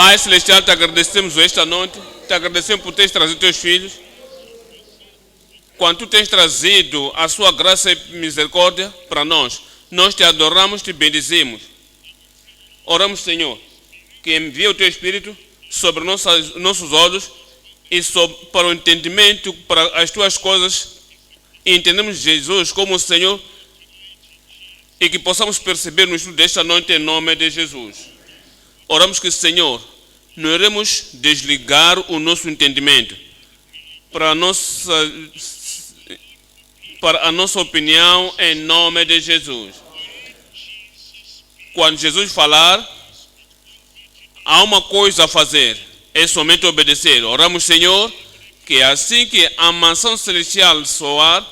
Pai Celestial, te agradecemos esta noite, te agradecemos por teres trazido teus filhos. Quando tu tens trazido a sua graça e misericórdia para nós, nós te adoramos, te bendizemos. Oramos, Senhor, que envie o teu Espírito sobre nossos olhos e para o entendimento, para as tuas coisas, e entendemos Jesus como o Senhor e que possamos perceber no estudo desta noite em nome de Jesus. Oramos que, Senhor, não iremos desligar o nosso entendimento para a nossa opinião em nome de Jesus. Quando Jesus falar, há uma coisa a fazer, é somente obedecer. Oramos, Senhor, que assim que a mansão celestial soar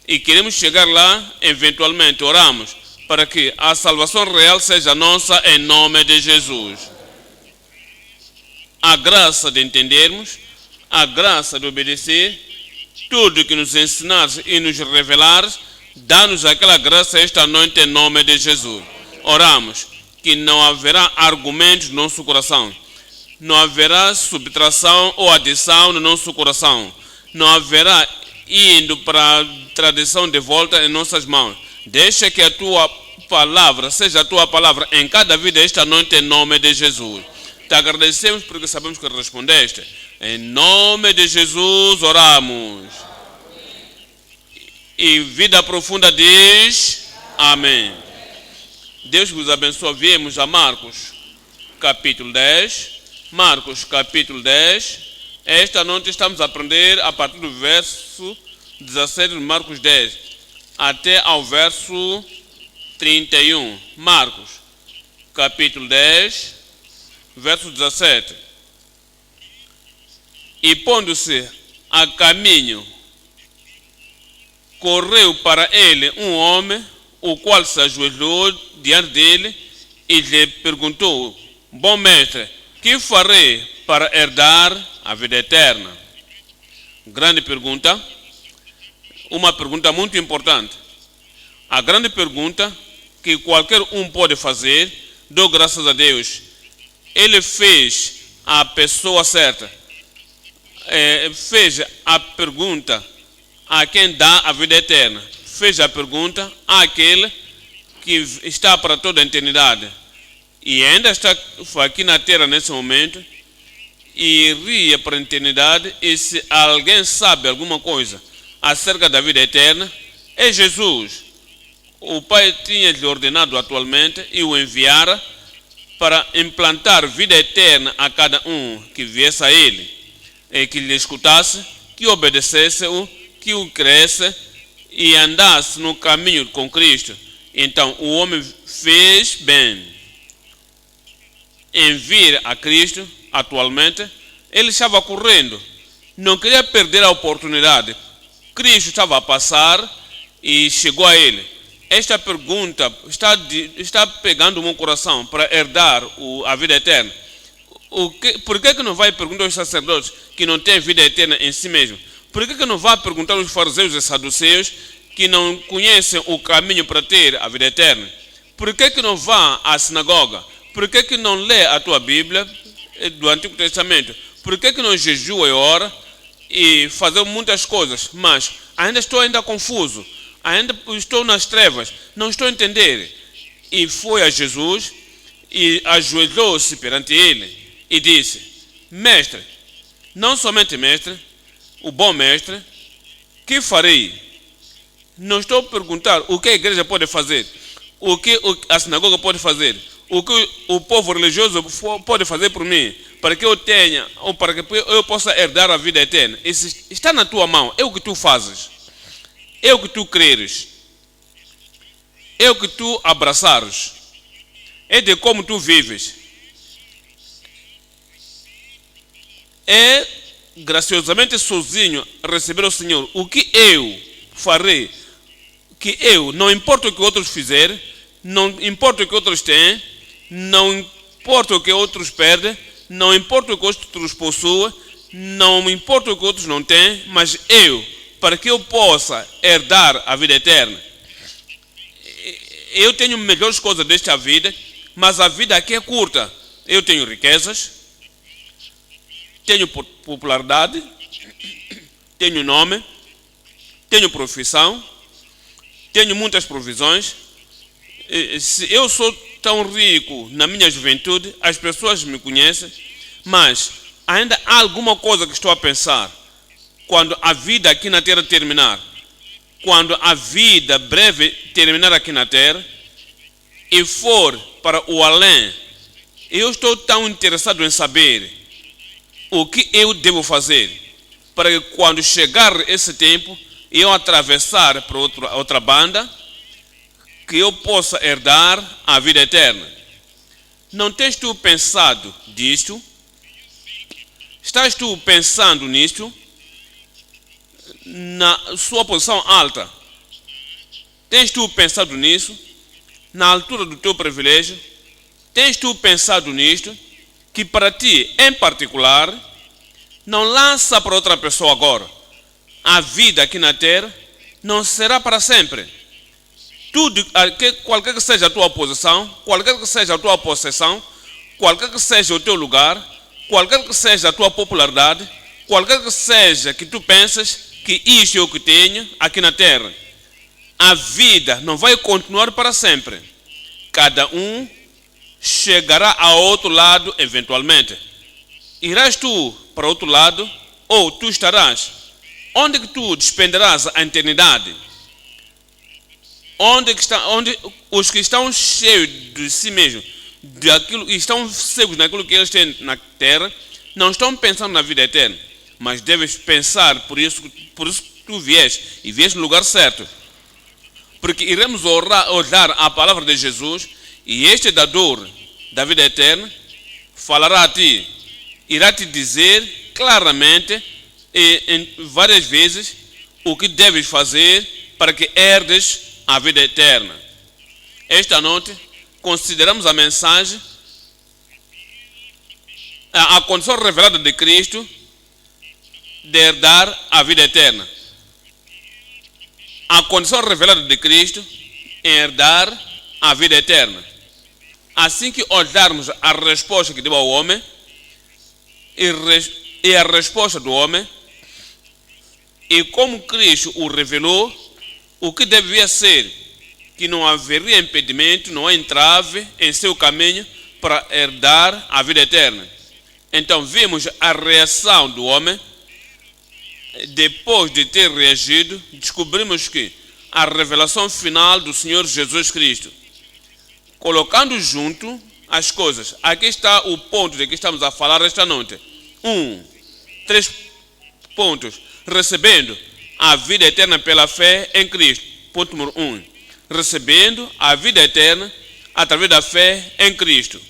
e queremos chegar lá, eventualmente oramos para que a salvação real seja nossa em nome de Jesus. A graça de entendermos, a graça de obedecer, tudo que nos ensinares e nos revelares, dá-nos aquela graça esta noite em nome de Jesus. Oramos que não haverá argumentos no nosso coração, não haverá subtração ou adição no nosso coração, não haverá indo para a tradição de volta em nossas mãos. Deixa que a tua palavra seja a tua palavra em cada vida esta noite em nome de Jesus. Te agradecemos porque sabemos que respondeste. Em nome de Jesus oramos. E vida profunda diz amém. Deus vos abençoe. Viemos a Marcos capítulo 10. Marcos capítulo 10. Esta noite estamos a aprender a partir do verso 17 de Marcos 10 até ao verso 31. Marcos capítulo 10, verso 17. E pondo-se a caminho, correu para ele um homem, o qual se ajoelhou diante dele e lhe perguntou: bom mestre, que farei para herdar a vida eterna? Grande pergunta, uma pergunta muito importante. A grande pergunta que qualquer um pode fazer, dou graças a Deus. Ele fez a pessoa certa. Fez a pergunta a quem dá a vida eterna. Fez a pergunta àquele que está para toda a eternidade. E ainda está aqui na terra nesse momento. E iria para a eternidade. E se alguém sabe alguma coisa acerca da vida eterna, é Jesus. O Pai tinha lhe ordenado atualmente e o enviara para implantar vida eterna a cada um que viesse a ele, e que lhe escutasse, que obedecesse-o, que o cresce e andasse no caminho com Cristo. Então o homem fez bem em vir a Cristo. Atualmente ele estava correndo, não queria perder a oportunidade. Cristo estava a passar e chegou a ele. Esta pergunta está pegando o meu coração para herdar a vida eterna. Por que não vai perguntar aos sacerdotes que não têm vida eterna em si mesmo? Por que não vai perguntar aos fariseus e saduceus que não conhecem o caminho para ter a vida eterna? Por que não vá à sinagoga? Por que não lê a tua Bíblia do Antigo Testamento? Por que não jejua e ora e fazer muitas coisas? Mas ainda estou confuso. Ainda estou nas trevas, não estou a entender. E foi a Jesus e ajoelhou-se perante ele e disse: mestre, não somente mestre, o bom mestre, que farei? Não estou a perguntar o que a igreja pode fazer, o que a sinagoga pode fazer, o que o povo religioso pode fazer por mim, para que eu tenha, ou para que eu possa herdar a vida eterna. Isso está na tua mão, é o que tu fazes. É o que tu creres, é o que tu abraçares, é de como tu vives. É graciosamente sozinho receber o Senhor. O que eu farei, que eu, não importa o que outros fizerem, não importa o que outros têm, não importa o que outros perdem, não importa o que outros possuem, não importa o que outros não têm, mas para que eu possa herdar a vida eterna. Eu tenho melhores coisas desta vida, mas a vida aqui é curta. Eu tenho riquezas, tenho popularidade, tenho nome, tenho profissão, tenho muitas provisões. Se eu sou tão rico na minha juventude, as pessoas me conhecem, mas ainda há alguma coisa que estou a pensar. Quando a vida aqui na Terra terminar, quando a vida breve terminar aqui na Terra e for para o além, eu estou tão interessado em saber o que eu devo fazer para que quando chegar esse tempo eu atravessar para outra banda, que eu possa herdar a vida eterna. Não tens tu pensado disto? Estás tu pensando nisto? Na sua posição alta? Tens tu pensado nisso? Na altura do teu privilégio? Tens tu pensado nisto? Que para ti, em particular, não lança para outra pessoa agora. A vida aqui na Terra não será para sempre. Tudo, qualquer que seja a tua posição, qualquer que seja a tua possessão, qualquer que seja o teu lugar, qualquer que seja a tua popularidade, qualquer que seja que tu pensas que isto é o que tenho aqui na Terra, a vida não vai continuar para sempre. Cada um chegará ao outro lado eventualmente. Irás tu para outro lado ou tu estarás? Onde que tu despenderás a eternidade? Onde os que estão cheios de si mesmos, estão cegos naquilo que eles têm na terra, não estão pensando na vida eterna, mas deves pensar, por isso que tu vieste, e vieste no lugar certo. Porque iremos olhar a palavra de Jesus, e este dador da vida eterna falará a ti, irá te dizer claramente e em várias vezes o que deves fazer para que herdes a vida eterna. Esta noite consideramos a mensagem, a condição revelada de Cristo de herdar a vida eterna. A condição revelada de Cristo em herdar a vida eterna. Assim que olharmos a resposta que deu ao homem e a resposta do homem, e como Cristo o revelou, o que devia ser, que não haveria impedimento, não há entrave em seu caminho para herdar a vida eterna. Então vimos a reação do homem. Depois de ter reagido, descobrimos que a revelação final do Senhor Jesus Cristo, colocando junto as coisas, aqui está o ponto de que estamos a falar esta noite. 3 pontos. Recebendo a vida eterna pela fé em Cristo. Ponto número 1. Recebendo a vida eterna através da fé em Cristo.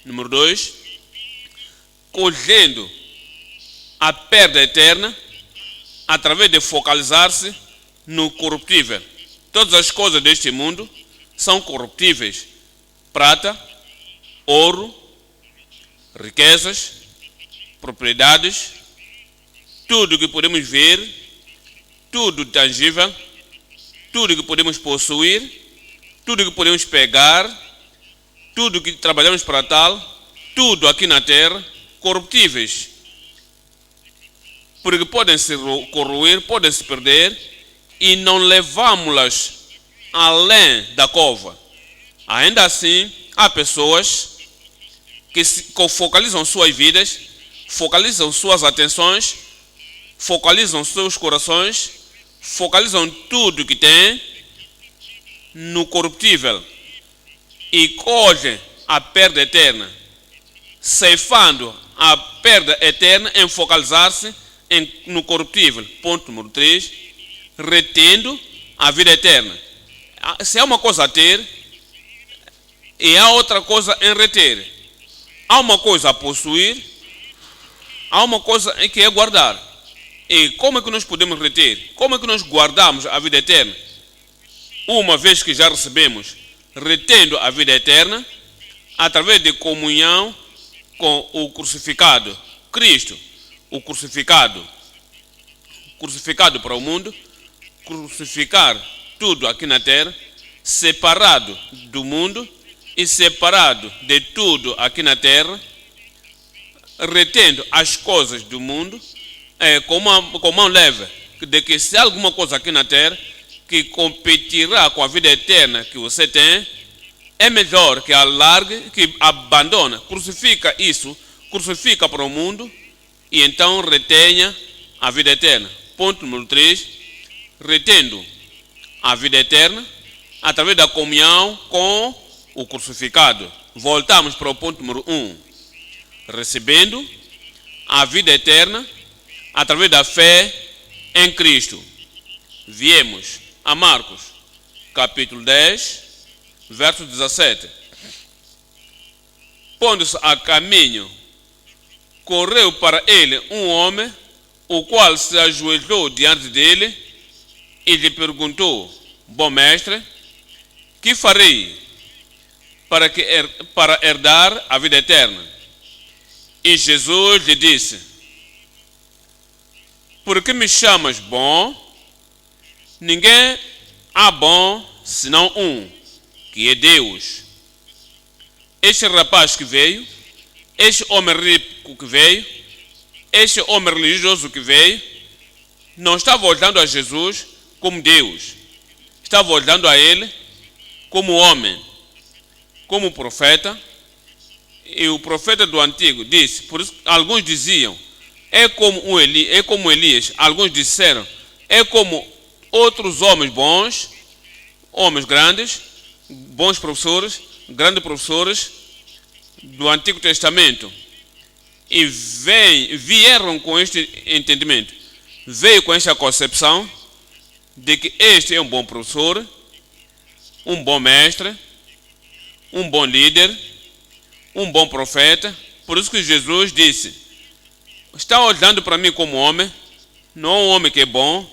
Número 2. Colhendo a perda eterna através de focalizar-se no corruptível. Todas as coisas deste mundo são corruptíveis. Prata, ouro, riquezas, propriedades, tudo que podemos ver, tudo tangível, tudo que podemos possuir, tudo que podemos pegar, tudo que trabalhamos para tal, tudo aqui na terra, corruptíveis. Porque podem se corroer, podem se perder e não levamos-las além da cova. Ainda assim, há pessoas que focalizam suas vidas, focalizam suas atenções, focalizam seus corações, focalizam tudo que têm no corruptível e colhem a perda eterna, ceifando a perda eterna em focalizar-se no corruptível. Ponto número 3. Retendo a vida eterna. Se há uma coisa a ter e há outra coisa em reter, há uma coisa a possuir, há uma coisa em que é guardar. E como é que nós podemos reter? Como é que nós guardamos a vida eterna? Uma vez que já recebemos, retendo a vida eterna através de comunhão com o crucificado, Cristo, o crucificado para o mundo, crucificar tudo aqui na terra, separado do mundo e separado de tudo aqui na terra, retendo as coisas do mundo com mão leve, de que se há alguma coisa aqui na terra que competirá com a vida eterna que você tem, é melhor que alargue, que abandone, crucifica isso, crucifica para o mundo e então retenha a vida eterna. Ponto número 3, retendo a vida eterna através da comunhão com o crucificado. Voltamos para o ponto número 1, recebendo a vida eterna através da fé em Cristo. Viemos a Marcos, capítulo 10, verso 17. Pondo-se a caminho, correu para ele um homem, o qual se ajoelhou diante dele e lhe perguntou: bom mestre, que farei para herdar a vida eterna? E Jesus lhe disse: por que me chamas bom? Ninguém há bom senão um, que é Deus. Este rapaz que veio, este homem rico que veio, este homem religioso que veio, não estava olhando a Jesus como Deus, estava olhando a ele como homem, como profeta. E o profeta do Antigo disse, por isso alguns diziam, é como Elias, alguns disseram, é como outros homens bons, homens grandes, bons professores, grandes professores do Antigo Testamento. E vieram com este entendimento, veio com esta concepção de que este é um bom professor, um bom mestre, um bom líder, um bom profeta. Por isso que Jesus disse, está olhando para mim como homem, não é um homem que é bom,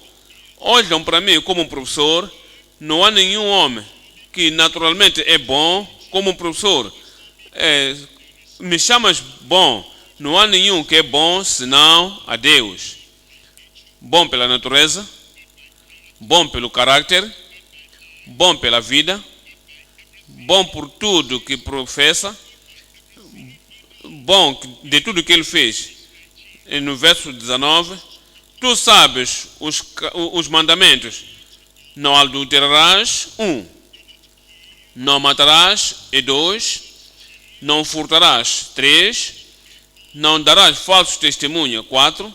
olham para mim como um professor, não há nenhum homem que naturalmente é bom como um professor. Me chamas bom, não há nenhum que é bom senão a Deus. Bom pela natureza, bom pelo caráter, bom pela vida, bom por tudo que professa, bom de tudo que ele fez. E no verso 19, tu sabes os mandamentos: não adulterarás, 1, não matarás, e 2, não furtarás, 3, não darás falso testemunho, 4,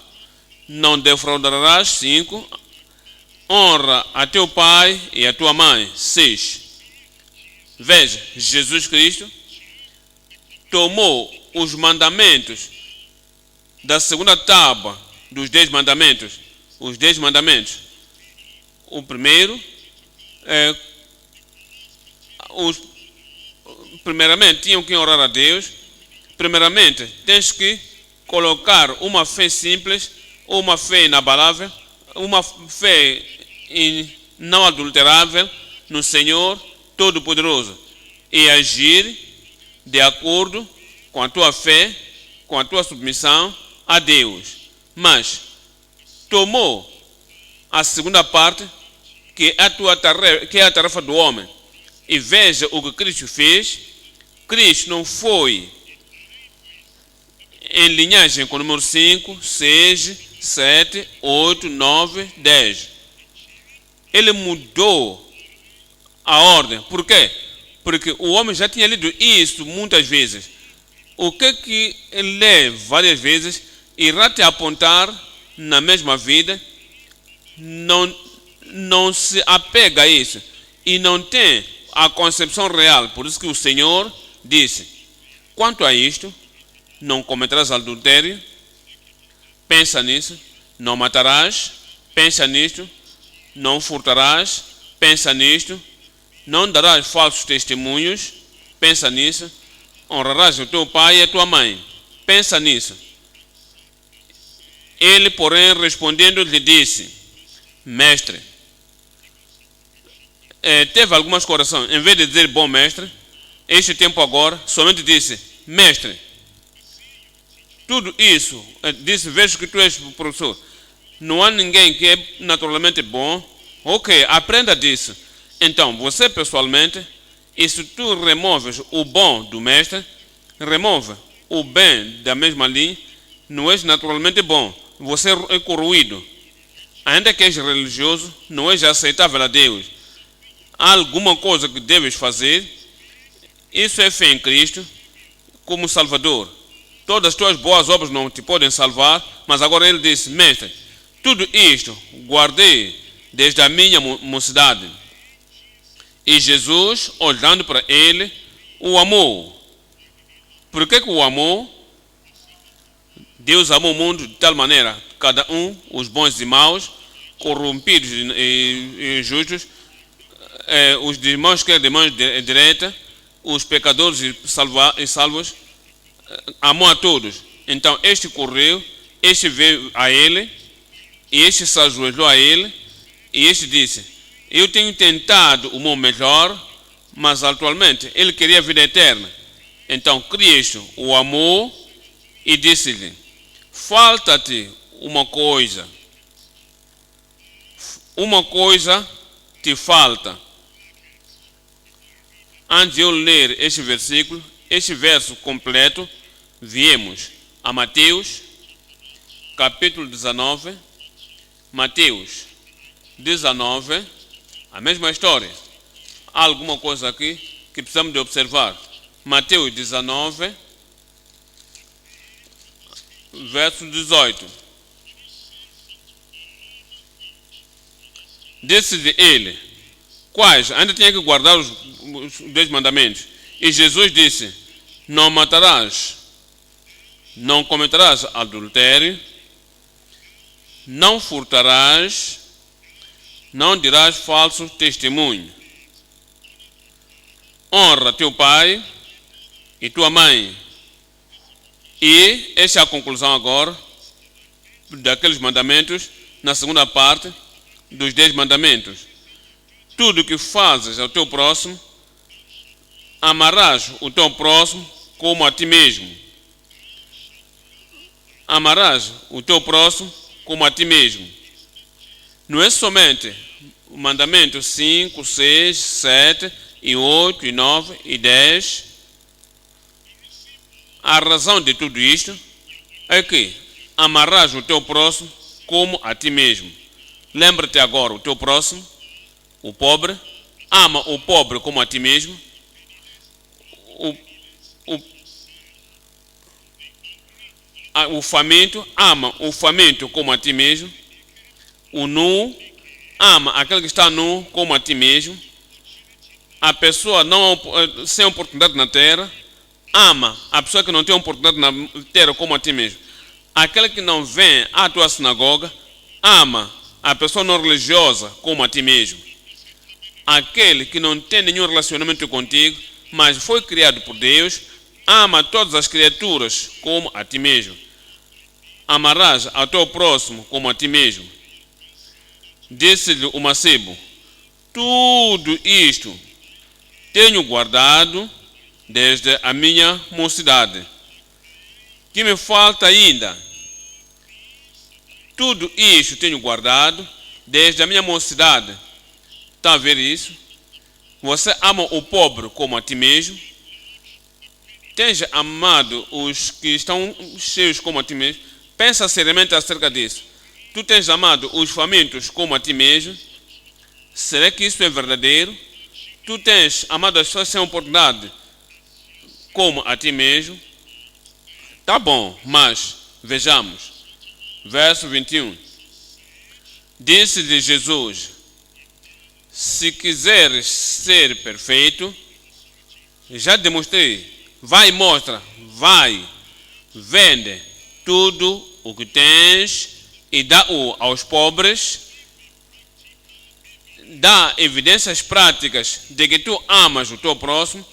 não defraudarás, 5, honra a teu pai e a tua mãe, 6. Veja, Jesus Cristo tomou os mandamentos da segunda tábua dos 10 mandamentos, os 10 mandamentos. O primeiro primeiramente tinham que orar a Deus. Primeiramente tens que colocar uma fé simples, uma fé inabalável, uma fé não adulterável no Senhor Todo-Poderoso e agir de acordo com a tua fé, com a tua submissão a Deus. Mas tomou a segunda parte, que é a tarefa do homem. E veja o que Cristo fez. Cristo não foi em linhagem com o número 5, 6, 7, 8, 9, 10. Ele mudou a ordem. Por quê? Porque o homem já tinha lido isso muitas vezes. O que ele lê várias vezes irá te apontar na mesma vida, não se apega a isso e não tem a concepção real. Por isso que o Senhor disse: quanto a isto, não cometerás adultério, pensa nisso. Não matarás, pensa nisto. Não furtarás, pensa nisto. Não darás falsos testemunhos, pensa nisso. Honrarás o teu pai e a tua mãe, pensa nisso. Ele, porém, respondendo, lhe disse: mestre, teve algumas correções. Em vez de dizer bom mestre, este tempo agora, somente disse mestre. Tudo isso, disse, vejo que tu és professor. Não há ninguém que é naturalmente bom. Ok, aprenda disso. Então, você pessoalmente, e se tu removes o bom do mestre, remove o bem da mesma linha não és naturalmente bom. Você é corroído. Ainda que és religioso, não és aceitável a Deus. Há alguma coisa que deves fazer. Isso é fé em Cristo como Salvador. Todas as tuas boas obras não te podem salvar, mas agora ele disse: mestre, tudo isto guardei desde a minha mocidade. E Jesus, olhando para ele, o amou. Por que o amou? Deus amou o mundo de tal maneira, cada um, os bons e maus, corrompidos e injustos, os de mão esquerda e mão direita, os pecadores e salvos, amou a todos. Então este correu, este veio a ele, e este se ajoelhou a ele, e este disse: eu tenho tentado o meu melhor, mas atualmente ele queria a vida eterna. Então Cristo o amou e disse-lhe: falta-te uma coisa te falta. Antes de eu ler este versículo, este verso completo, viemos a Mateus, capítulo 19, Mateus 19, a mesma história. Há alguma coisa aqui que precisamos de observar. Mateus 19, verso 18. Disse-lhe ele: quais? Ainda tinha que guardar os 10 mandamentos. E Jesus disse: não matarás, não cometerás adultério, não furtarás, não dirás falso testemunho, honra teu pai e tua mãe. E essa é a conclusão agora daqueles mandamentos, na segunda parte dos 10 mandamentos. Tudo que fazes ao teu próximo, amarás o teu próximo como a ti mesmo. Amarás o teu próximo como a ti mesmo. Não é somente o mandamento 5, 6, 7, e 8, e 9, e 10. A razão de tudo isto é que amarás o teu próximo como a ti mesmo. Lembra-te agora, o teu próximo, o pobre, ama o pobre como a ti mesmo. O faminto, ama o faminto como a ti mesmo. O nu, ama aquele que está nu como a ti mesmo. A pessoa sem oportunidade na terra, ama a pessoa que não tem oportunidade na terra como a ti mesmo. Aquele que não vem à tua sinagoga, ama a pessoa não religiosa como a ti mesmo. Aquele que não tem nenhum relacionamento contigo, mas foi criado por Deus, ama todas as criaturas como a ti mesmo. Amarás ao teu próximo como a ti mesmo. Disse-lhe o mancebo: tudo isto tenho guardado desde a minha mocidade. Que me falta ainda? Tudo isto tenho guardado desde a minha mocidade. Está a ver isso? Você ama o pobre como a ti mesmo. Tens amado os que estão cheios como a ti mesmo. Pensa seriamente acerca disso. Tu tens amado os famintos como a ti mesmo. Será que isso é verdadeiro? Tu tens amado as pessoas sem oportunidade como a ti mesmo. Tá bom, mas vejamos. Verso 21. Disse-lhe Jesus: se quiseres ser perfeito, já demonstrei. Vai e mostra. Vai, vende tudo o que tens e dá-o aos pobres. Dá evidências práticas de que tu amas o teu próximo,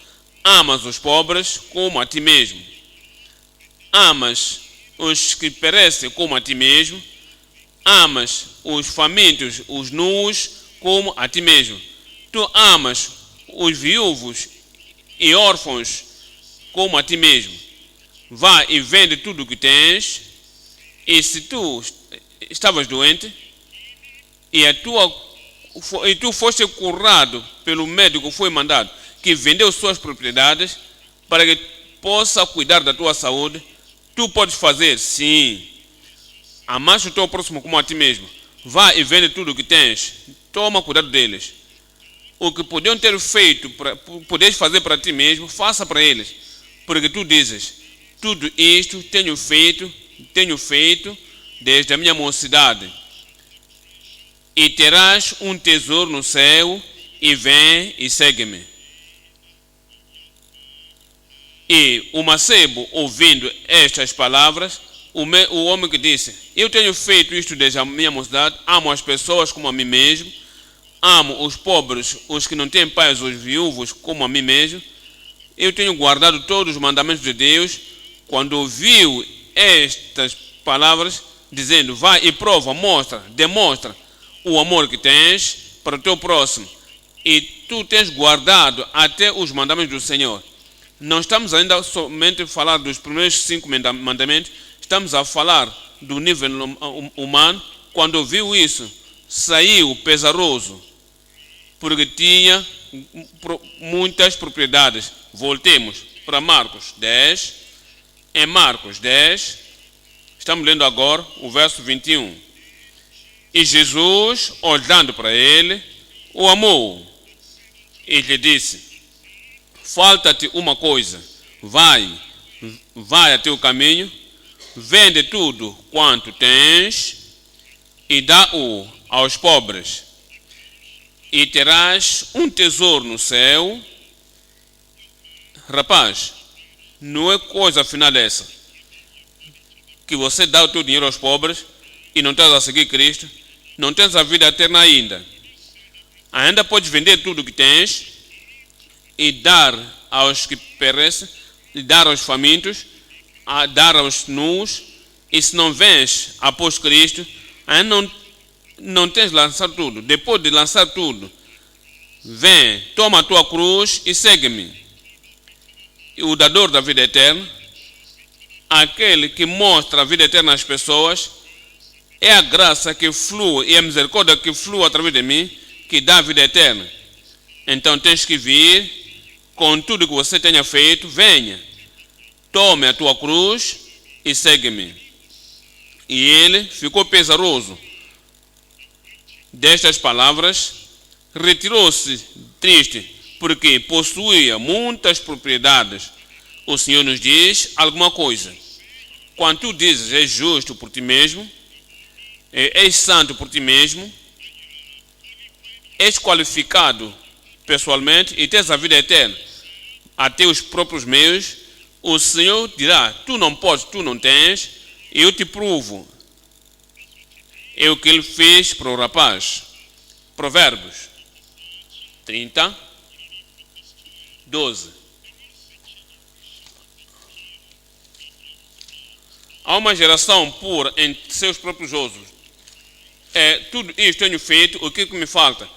amas os pobres como a ti mesmo. Amas os que perecem como a ti mesmo. Amas os famintos, os nus como a ti mesmo. Tu amas os viúvos e órfãos como a ti mesmo. Vá e vende tudo o que tens, e se tu estavas doente e tu foste curado pelo médico, foi mandado, que vendeu suas propriedades para que possa cuidar da tua saúde, tu podes fazer, sim. Amaste o teu próximo como a ti mesmo. Vá e vende tudo o que tens. Toma cuidado deles. O que podiam ter feito, podes fazer para ti mesmo, faça para eles. Porque tu dizes, tudo isto tenho feito desde a minha mocidade. E terás um tesouro no céu, e vem e segue-me. E o mancebo, ouvindo estas palavras, o homem que disse, eu tenho feito isto desde a minha mocidade, amo as pessoas como a mim mesmo, amo os pobres, os que não têm pais, os viúvos, como a mim mesmo, eu tenho guardado todos os mandamentos de Deus. Quando ouviu estas palavras, dizendo, vai e prova, demonstra o amor que tens para o teu próximo, e tu tens guardado até os mandamentos do Senhor. Não estamos ainda somente a falar dos primeiros 5 mandamentos, estamos a falar do nível humano. Quando ouviu isso, saiu pesaroso, porque tinha muitas propriedades. Voltemos para Marcos 10. Em Marcos 10, estamos lendo agora o verso 21. E Jesus, olhando para ele, o amou e lhe disse, falta-te uma coisa, vai a teu caminho, vende tudo quanto tens e dá-o aos pobres, e terás um tesouro no céu. Rapaz, não é coisa afinal essa, que você dá o teu dinheiro aos pobres e não estás a seguir Cristo, não tens a vida eterna ainda. Ainda podes vender tudo o que tens e dar aos que perecem, e dar aos famintos, a dar aos nus, e se não vens após Cristo, ainda não tens lançado tudo. Depois de lançar tudo, vem, toma a tua cruz e segue-me. E o dador da vida eterna, aquele que mostra a vida eterna às pessoas, é a graça que flui e a misericórdia que flui através de mim, que dá a vida eterna. Então tens que vir com tudo que você tenha feito, venha, tome a tua cruz e segue-me. E ele ficou pesaroso destas palavras, retirou-se triste, porque possuía muitas propriedades. O Senhor nos diz alguma coisa. Quando tu dizes, és justo por ti mesmo, és santo por ti mesmo, és qualificado pessoalmente e tens a vida eterna a teus próprios meios, o Senhor dirá, tu não podes, tu não tens, e eu te provo. É o que ele fez para o rapaz. Provérbios 30, 12. Há uma geração pura em seus próprios ossos. Tudo isto tenho feito, o que me falta?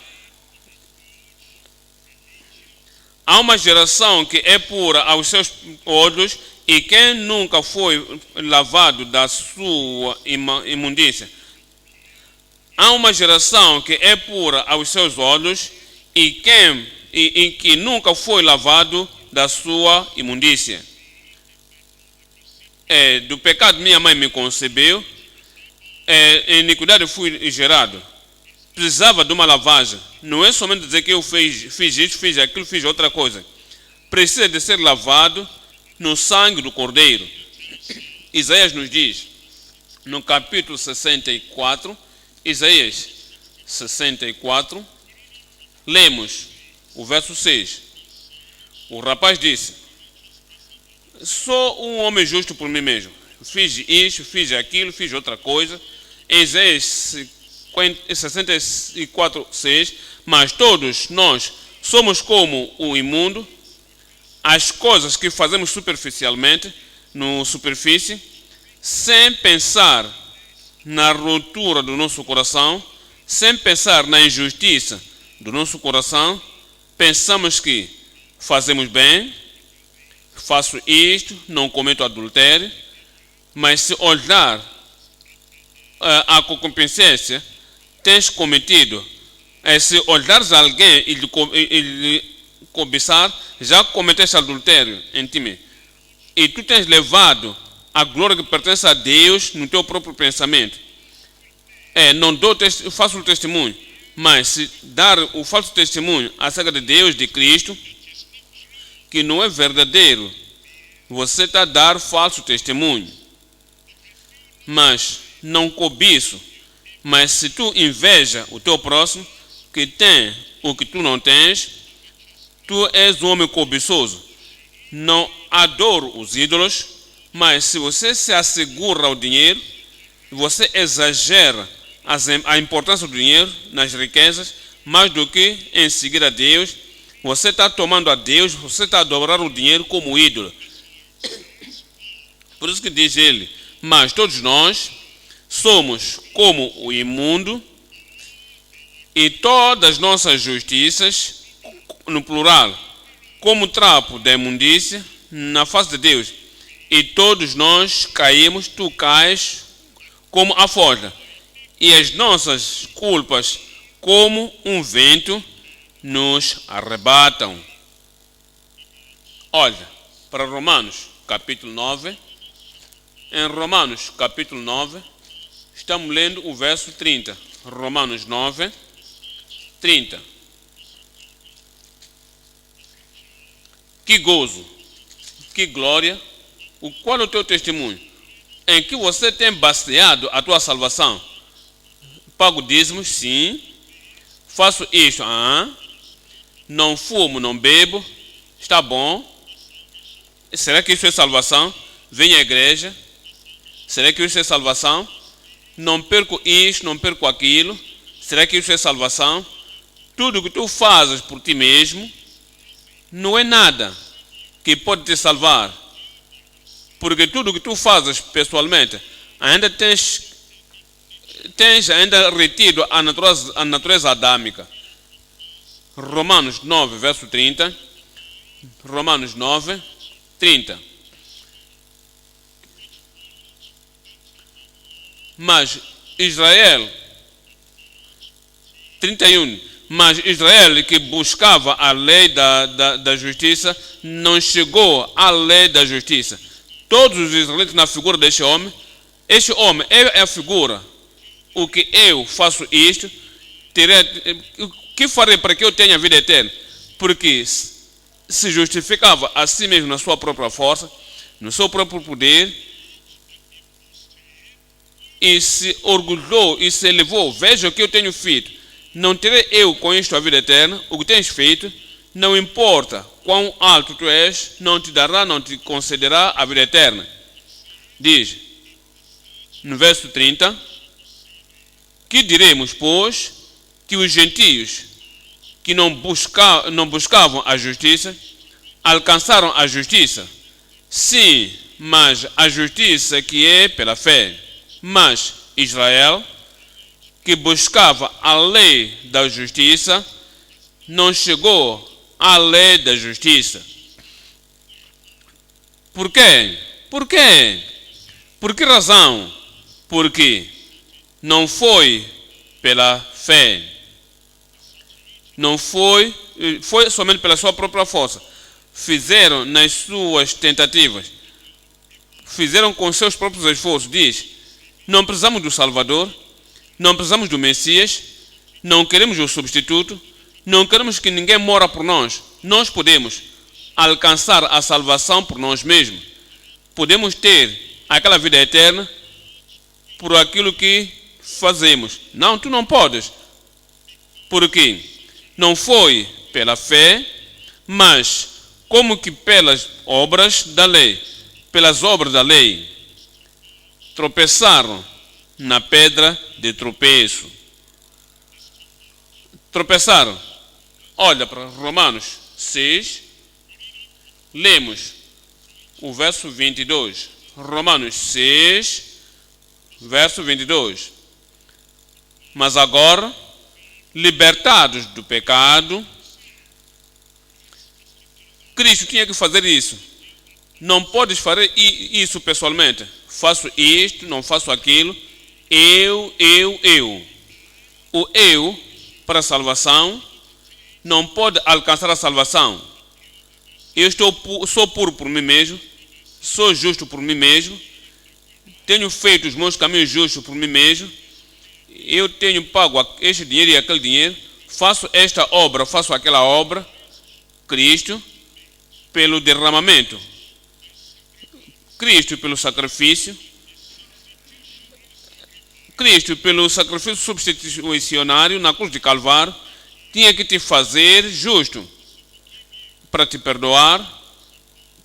Há uma geração que é pura aos seus olhos, e quem nunca foi lavado da sua imundícia. Há uma geração que é pura aos seus olhos, e que nunca foi lavado da sua imundícia. Do pecado minha mãe me concebeu, em iniquidade fui gerado. Precisava de uma lavagem. Não é somente dizer que eu fiz isso, fiz aquilo, fiz outra coisa. Precisa de ser lavado no sangue do Cordeiro. Isaías nos diz, no capítulo 64, Isaías 64, lemos o verso 6. O rapaz disse, sou um homem justo por mim mesmo. Fiz isso, fiz aquilo, fiz outra coisa. Isaías 64, 6. Mas todos nós somos como o imundo, as coisas que fazemos superficialmente, no superfície, sem pensar na ruptura do nosso coração, sem pensar na injustiça do nosso coração, pensamos que fazemos bem, faço isto, não cometo adultério, mas se olhar a concupiscência, tens cometido, se olhares a alguém e lhe cobiçar, já cometeste adultério em ti. e tu tens levado a glória que pertence a Deus no teu próprio pensamento. Não faço o testemunho, mas se dar o falso testemunho acerca de Deus, de Cristo, que não é verdadeiro, você está a dar falso testemunho. Mas não cobiço, mas se tu inveja o teu próximo, que tem o que tu não tens, tu és um homem cobiçoso. Não adoro os ídolos, mas se você se assegura ao dinheiro, você exagera a importância do dinheiro nas riquezas, mais do que em seguir a Deus, você está tomando a Deus, você está a adorar o dinheiro como ídolo. Por isso que diz ele, mas todos nós somos como o imundo, e todas as nossas justiças, no plural, como trapo da imundícia na face de Deus. E todos nós caímos, tu cais como a folha, e as nossas culpas, como um vento, nos arrebatam. Olha, para Romanos capítulo 9. Em Romanos capítulo 9, estamos lendo o verso 30. Romanos 9, 30. Que gozo, que glória, qual é o teu testemunho? Em que você tem baseado a tua salvação? Pago dízimos, sim. Faço isto, não fumo, não bebo, está bom. Será que isso é salvação? Venho à igreja. Será que isso é salvação? Não perco isto, não perco aquilo. Será que isso é salvação? Tudo que tu fazes por ti mesmo não é nada que pode te salvar. Porque tudo que tu fazes pessoalmente ainda tens ainda retido a natureza adâmica. Romanos 9, verso 30. Romanos 9, 30. Mas Israel, 31, mas Israel que buscava a lei da justiça, não chegou à lei da justiça. Todos os israelitas na figura deste homem é a figura. O que eu faço isto, o que farei para que eu tenha vida eterna? Porque se justificava a si mesmo na sua própria força, no seu próprio poder, e se orgulhou e se elevou. Veja o que eu tenho feito. Não terei eu com isto a vida eterna. O que tens feito, não importa quão alto tu és, não te dará, não te concederá a vida eterna. Diz, no verso 30, que diremos, pois, que os gentios que não buscavam a justiça, alcançaram a justiça? Sim, mas a justiça que é pela fé. Mas Israel, que buscava a lei da justiça, não chegou à lei da justiça. Por quê? Por quê? Por que razão? Porque não foi pela fé. Não foi somente pela sua própria força. Fizeram nas suas tentativas. Fizeram com seus próprios esforços. Diz, não precisamos do Salvador, não precisamos do Messias, não queremos o substituto, não queremos que ninguém mora por nós. Nós podemos alcançar a salvação por nós mesmos. Podemos ter aquela vida eterna por aquilo que fazemos. Não, tu não podes. Por quê? Não foi pela fé, mas como que pelas obras da lei. Pelas obras da lei. Tropeçaram na pedra de tropeço. Tropeçaram. Olha para Romanos 6. Lemos o verso 22. Romanos 6, verso 22. Mas agora, libertados do pecado, Cristo tinha que fazer isso. Não podes fazer isso pessoalmente. Faço isto, não faço aquilo. Eu. O eu, para a salvação, não pode alcançar a salvação. Eu sou puro por mim mesmo. sou justo por mim mesmo, tenho feito os meus caminhos justos por mim mesmo, eu tenho pago este dinheiro e aquele dinheiro, faço esta obra, faço aquela obra. Cristo pelo derramamento, Cristo pelo sacrifício, Cristo pelo sacrifício substitucionário na cruz de Calvário, tinha que te fazer justo para te perdoar.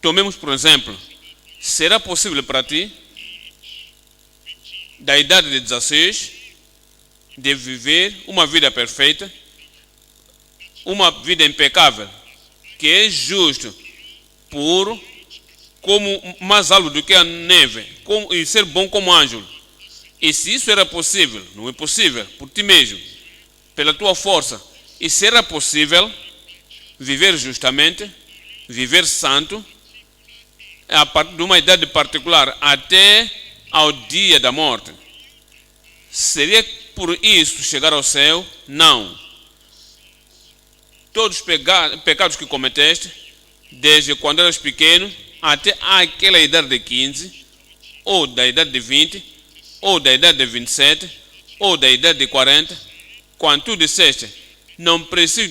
Tomemos por exemplo, será possível para ti, da idade de 16, de viver uma vida perfeita, uma vida impecável, que é justo, puro, como mais alto do que a neve, e ser bom como anjo? E se isso era possível, não é possível, por ti mesmo, pela tua força, e se era possível viver justamente, viver santo, a partir de uma idade particular, até ao dia da morte, seria por isso chegar ao céu? Não. Todos os pecados que cometeste, desde quando eras pequeno até aquela idade de 15, ou da idade de 20, ou da idade de 27, ou da idade de 40, quando tu disseste, não preciso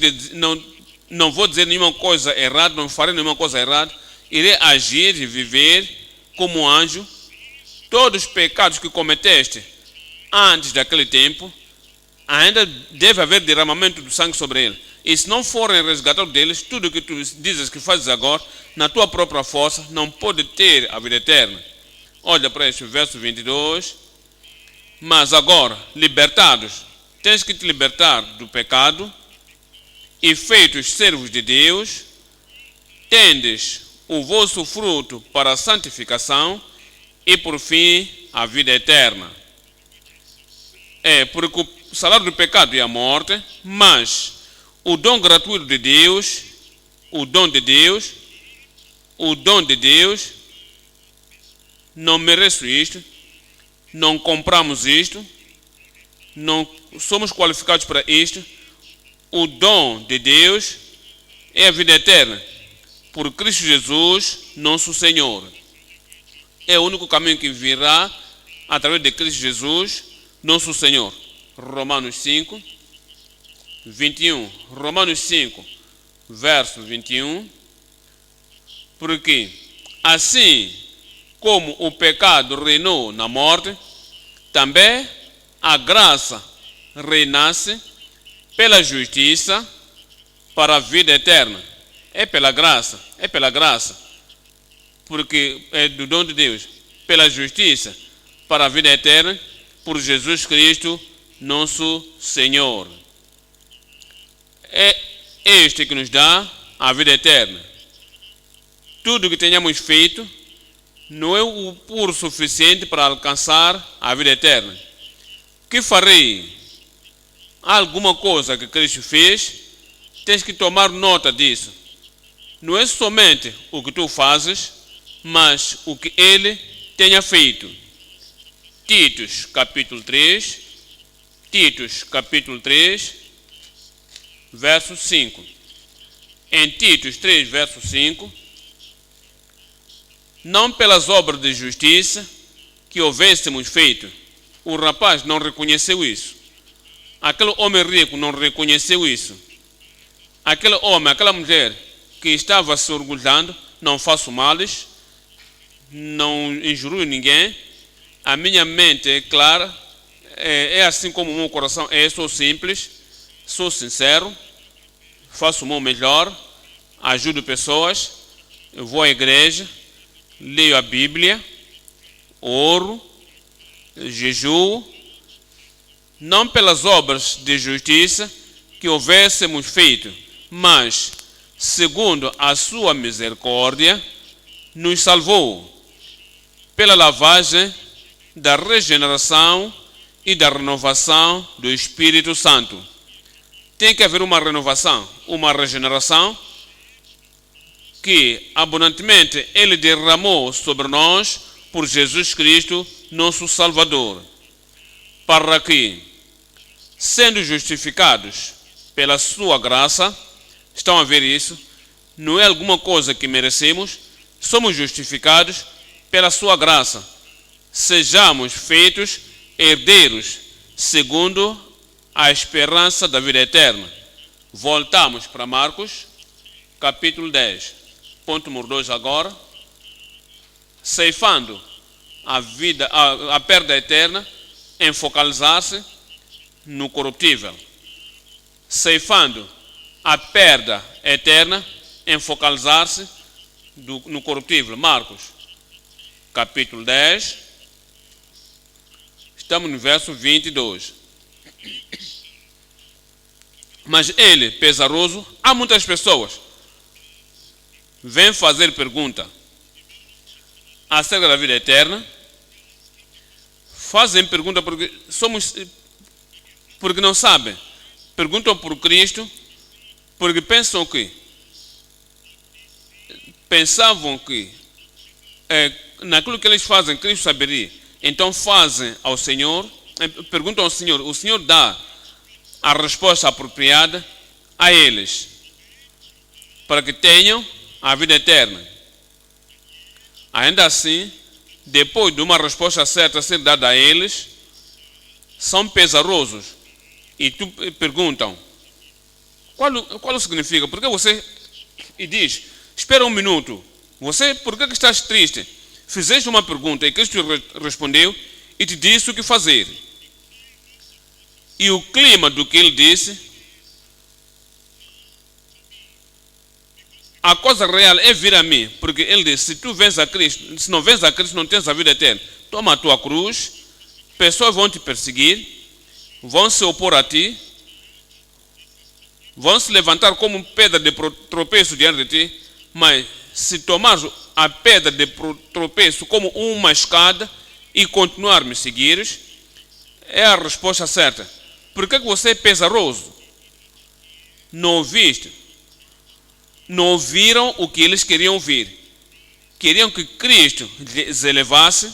não vou dizer nenhuma coisa errada, não farei nenhuma coisa errada, irei agir e viver como anjo, todos os pecados que cometeste antes daquele tempo, ainda deve haver derramamento do sangue sobre ele. E se não forem resgatados deles, tudo o que tu dizes que fazes agora, na tua própria força, não pode ter a vida eterna. Olha para este verso 22. Mas agora, libertados, tens que te libertar do pecado, e feitos servos de Deus, tendes o vosso fruto para a santificação, e por fim, a vida eterna. Porque o salário do pecado é a morte, mas o dom gratuito de Deus, o dom de Deus, não mereço isto, não compramos isto, não somos qualificados para isto. O dom de Deus é a vida eterna, por Cristo Jesus, nosso Senhor. É o único caminho que virá através de Cristo Jesus, nosso Senhor. Romanos 5, 21. Romanos 5, verso 21. Porque assim como o pecado reinou na morte, também a graça renasce pela justiça para a vida eterna. É pela graça, porque é do dom de Deus, pela justiça para a vida eterna, por Jesus Cristo, nosso Senhor. É este que nos dá a vida eterna. Tudo que tenhamos feito não é o puro suficiente para alcançar a vida eterna. Que farei? Há alguma coisa que Cristo fez? Tens que tomar nota disso. Não é somente o que tu fazes, mas o que Ele tenha feito. Titos, capítulo 3, verso 5. Em Titos 3, verso 5, não pelas obras de justiça que houvéssemos feito. O rapaz não reconheceu isso. Aquele homem rico não reconheceu isso. Aquele homem, aquela mulher que estava se orgulhando, não faço males, não injurio ninguém, a minha mente é clara, é assim como o meu coração é, sou simples, sou sincero, faço o meu melhor, ajudo pessoas, eu vou à igreja, leio a Bíblia, oro, jejuo, não pelas obras de justiça que houvéssemos feito, mas, segundo a sua misericórdia, nos salvou pela lavagem da regeneração e da renovação do Espírito Santo. Tem que haver uma renovação, uma regeneração, que abundantemente Ele derramou sobre nós por Jesus Cristo, nosso Salvador, para que, sendo justificados pela sua graça, estão a ver isso, não é alguma coisa que merecemos, somos justificados pela sua graça, sejamos feitos herdeiros segundo a esperança da vida eterna. Voltamos para Marcos, capítulo 10. Ponto número 2 agora. Ceifando a perda eterna em focalizar-se no corruptível. Ceifando a perda eterna em focalizar-se no corruptível. Marcos, capítulo 10. Estamos no verso 22. Mas ele, pesaroso, há muitas pessoas vêm fazer pergunta acerca da vida eterna. Fazem pergunta porque não sabem. Perguntam por Cristo porque pensavam que naquilo que eles fazem, Cristo saberia. Então fazem ao Senhor, perguntam ao Senhor, o Senhor dá a resposta apropriada a eles, para que tenham a vida eterna. Ainda assim, depois de uma resposta certa ser dada a eles, são pesarosos e perguntam, qual o significa? Por que você... E diz, espera um minuto, por que estás triste? Fizeste uma pergunta e Cristo respondeu e te disse o que fazer. E o clima do que ele disse, a coisa real é vir a mim, porque ele disse, se tu vens a Cristo, se não vens a Cristo, não tens a vida eterna. Toma a tua cruz, pessoas vão te perseguir, vão se opor a ti, vão se levantar como pedra de tropeço diante de ti, mas se tomares a pedra de tropeço como uma escada e continuar me seguires, é a resposta certa. Por que você é pesaroso? Não ouviste? Não ouviram o que eles queriam ouvir. Queriam que Cristo lhes elevasse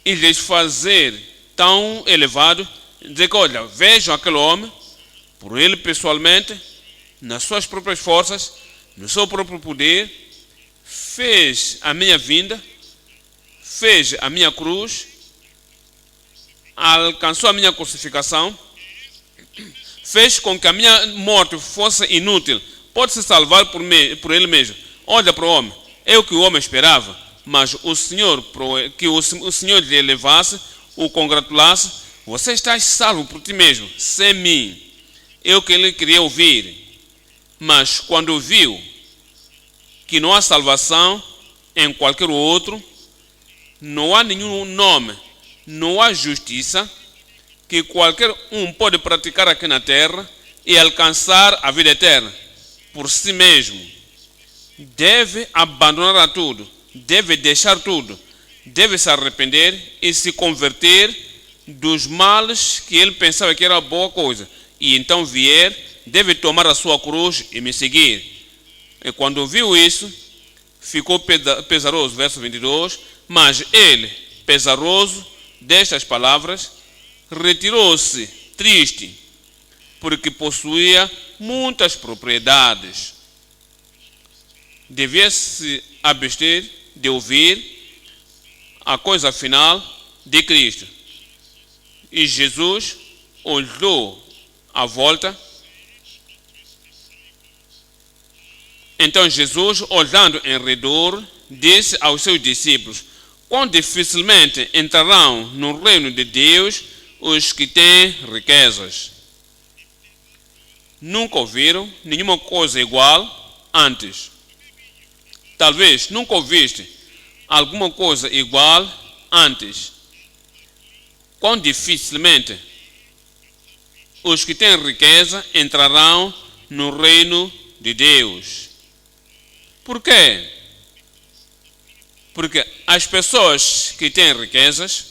e lhes fazer tão elevado, dizer que, olha, vejam aquele homem, por ele pessoalmente, nas suas próprias forças, no seu próprio poder, fez a minha vinda, fez a minha cruz, alcançou a minha crucificação, fez com que a minha morte fosse inútil, pode se salvar por ele mesmo. Olha para o homem, é o que o homem esperava, mas o Senhor, que o Senhor lhe elevasse, o congratulasse, você está salvo por ti mesmo, sem mim. É o que ele queria ouvir. Mas quando viu que não há salvação em qualquer outro, não há nenhum nome, não há justiça que qualquer um pode praticar aqui na terra e alcançar a vida eterna por si mesmo. Deve abandonar tudo, deve deixar tudo, deve se arrepender e se converter dos males que ele pensava que era boa coisa. E então deve tomar a sua cruz e me seguir. E quando viu isso, ficou pesaroso, verso 22, mas ele, pesaroso destas palavras, retirou-se triste, porque possuía muitas propriedades. Devia se abster de ouvir a coisa final de Cristo. E Jesus olhou à volta. Então Jesus, olhando em redor, disse aos seus discípulos: quão dificilmente entrarão no reino de Deus os que têm riquezas. Nunca ouviram nenhuma coisa igual antes. Talvez nunca ouviste alguma coisa igual antes. Quão dificilmente os que têm riqueza entrarão no reino de Deus. Por quê? Porque as pessoas que têm riquezas,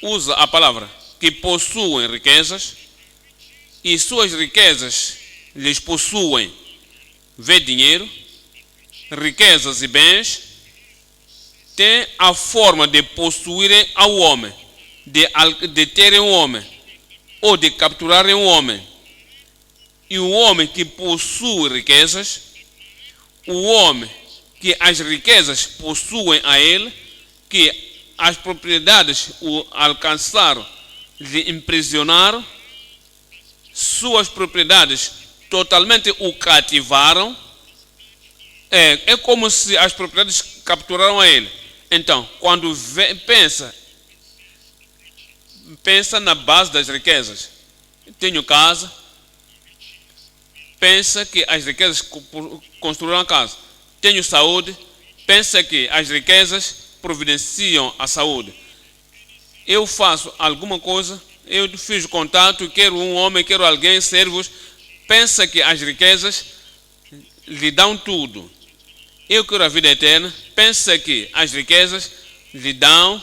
usa a palavra que possuem riquezas, e suas riquezas lhes possuem, vê dinheiro, riquezas e bens, têm a forma de possuírem ao homem, de terem um homem, ou de capturarem um homem. E o homem que possui riquezas, o homem que as riquezas possuem a ele, que as propriedades o alcançaram, lhe impressionaram, suas propriedades totalmente o cativaram. É como se as propriedades capturaram a ele. Então, quando pensa na base das riquezas. Tenho casa, pensa que as riquezas construíram a casa. Tenho saúde, pensa que as riquezas providenciam a saúde. Eu faço alguma coisa, eu fiz contato, quero um homem, quero alguém, servos, pensa que as riquezas lhe dão tudo. Eu quero a vida eterna, pensa que as riquezas lhe dão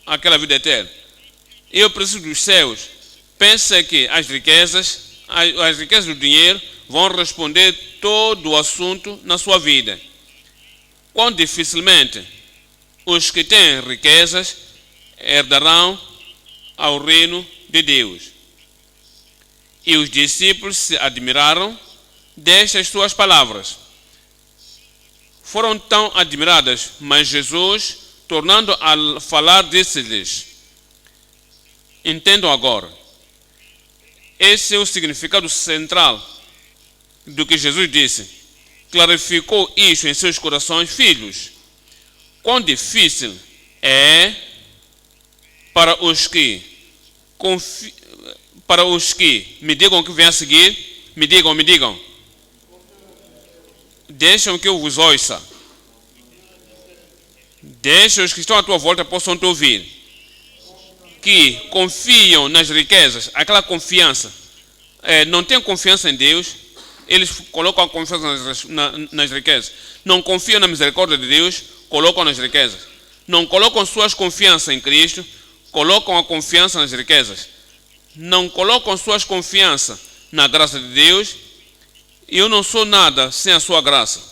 aquela vida eterna. Eu preciso dos céus, pensa que as riquezas do dinheiro vão responder todo o assunto na sua vida. Quão dificilmente os que têm riquezas herdarão ao reino de Deus. E os discípulos se admiraram destas suas palavras. Foram tão admiradas, mas Jesus, tornando a falar, disse-lhes: entendam agora. Esse é o significado central do que Jesus disse. Clarificou isso em seus corações: filhos, quão difícil é para os que me digam o que vem a seguir. Me digam. Deixam que eu vos ouça. Deixa os que estão à tua volta possam te ouvir. Que confiam nas riquezas, aquela confiança. Não têm confiança em Deus, eles colocam a confiança nas riquezas. Não confiam na misericórdia de Deus, colocam nas riquezas. Não colocam suas confianças em Cristo, colocam a confiança nas riquezas. Não colocam suas confianças na graça de Deus. Eu não sou nada sem a sua graça.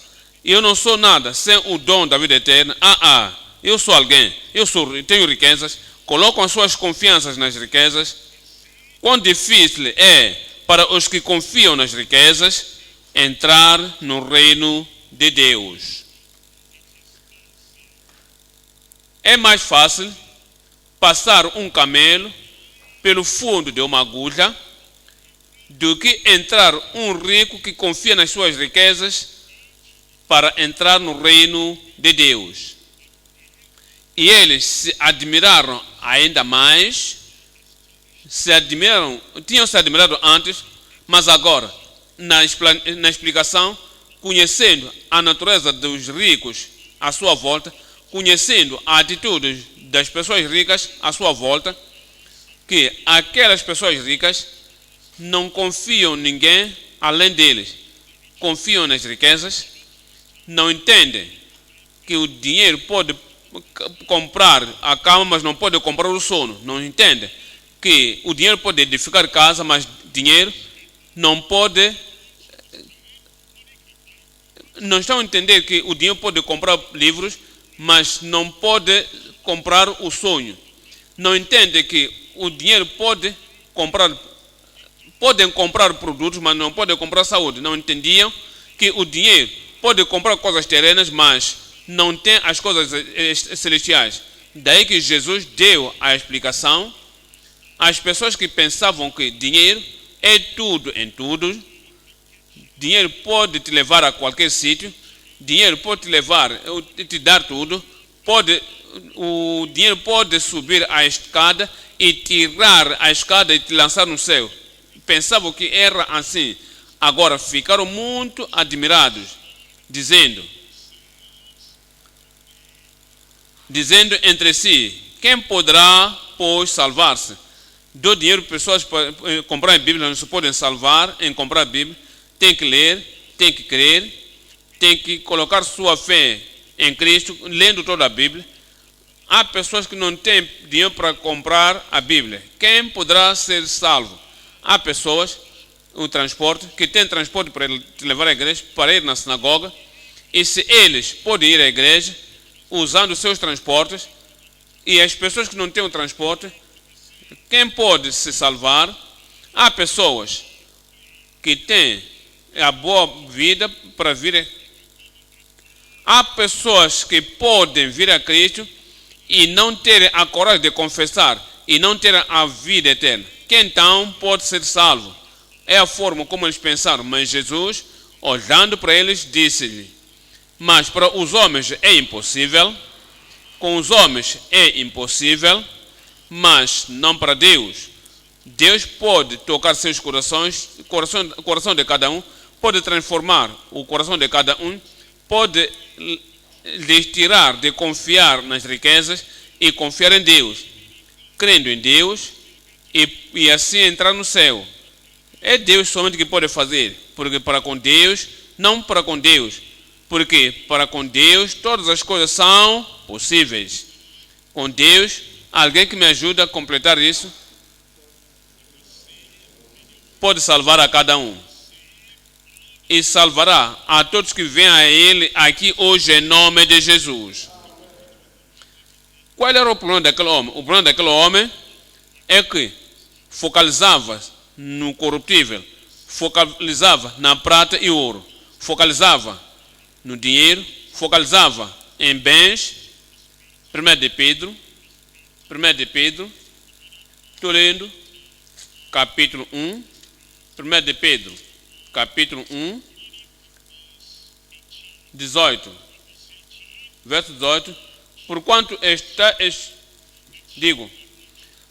Eu não sou nada sem o dom da vida eterna. Eu sou alguém. Tenho riquezas. Colocam as suas confianças nas riquezas. Quão difícil é para os que confiam nas riquezas entrar no reino de Deus. É mais fácil passar um camelo pelo fundo de uma agulha do que entrar um rico que confia nas suas riquezas para entrar no reino de Deus. E eles se admiraram ainda mais, tinham se admirado antes, mas agora, na explicação, conhecendo a natureza dos ricos à sua volta, conhecendo a atitude das pessoas ricas à sua volta, que aquelas pessoas ricas não confiam em ninguém além deles. Confiam nas riquezas, não entendem que o dinheiro pode comprar a cama, mas não pode comprar o sono. Não entendem que o dinheiro pode edificar casa, mas dinheiro não pode. Não estão a entender que o dinheiro pode comprar livros, mas não pode comprar o sonho. Não entendem que o dinheiro podem comprar produtos, mas não podem comprar saúde. Não entendiam que o dinheiro pode comprar coisas terrenas, mas não tem as coisas celestiais. Daí que Jesus deu a explicação às pessoas que pensavam que dinheiro é tudo em tudo. Dinheiro pode te levar a qualquer sítio. Dinheiro pode te dar tudo. O dinheiro pode subir a escada e tirar a escada e te lançar no céu. Pensavam que era assim. Agora ficaram muito admirados, dizendo entre si: quem poderá, pois, salvar-se? Dou dinheiro para pessoas para comprar a Bíblia, não se podem salvar em comprar a Bíblia. Tem que ler, tem que crer, tem que colocar sua fé em Cristo, lendo toda a Bíblia. Há pessoas que não têm dinheiro para comprar a Bíblia. Quem poderá ser salvo? Há pessoas, o transporte, que têm transporte para te levar à igreja, para ir na sinagoga. E se eles podem ir à igreja usando os seus transportes, e as pessoas que não têm o transporte, quem pode se salvar? Há pessoas que têm a boa vida para vir. Há pessoas que podem vir a Cristo e não terem a coragem de confessar e não terem a vida eterna. Que então pode ser salvo? É a forma como eles pensaram. Mas Jesus, olhando para eles, disse-lhe: mas para os homens é impossível, com os homens é impossível, mas não para Deus. Deus pode tocar seus corações, coração de cada um, pode transformar o coração de cada um, pode lhes tirar de confiar nas riquezas e confiar em Deus, crendo em Deus e assim entrar no céu. É Deus somente que pode fazer, porque para com Deus, não para com Deus, porque para com Deus todas as coisas são possíveis. Com Deus, alguém que me ajuda a completar isso, pode salvar a cada um. E salvará a todos que vêm a Ele aqui hoje em nome de Jesus. Qual era o problema daquele homem? O problema daquele homem é que focalizava no corruptível, focalizava na prata e ouro, focalizava no dinheiro, focalizava em bens. 1 de Pedro, estou lendo, capítulo 1, 1 de Pedro, capítulo 1, 18, verso 18, porquanto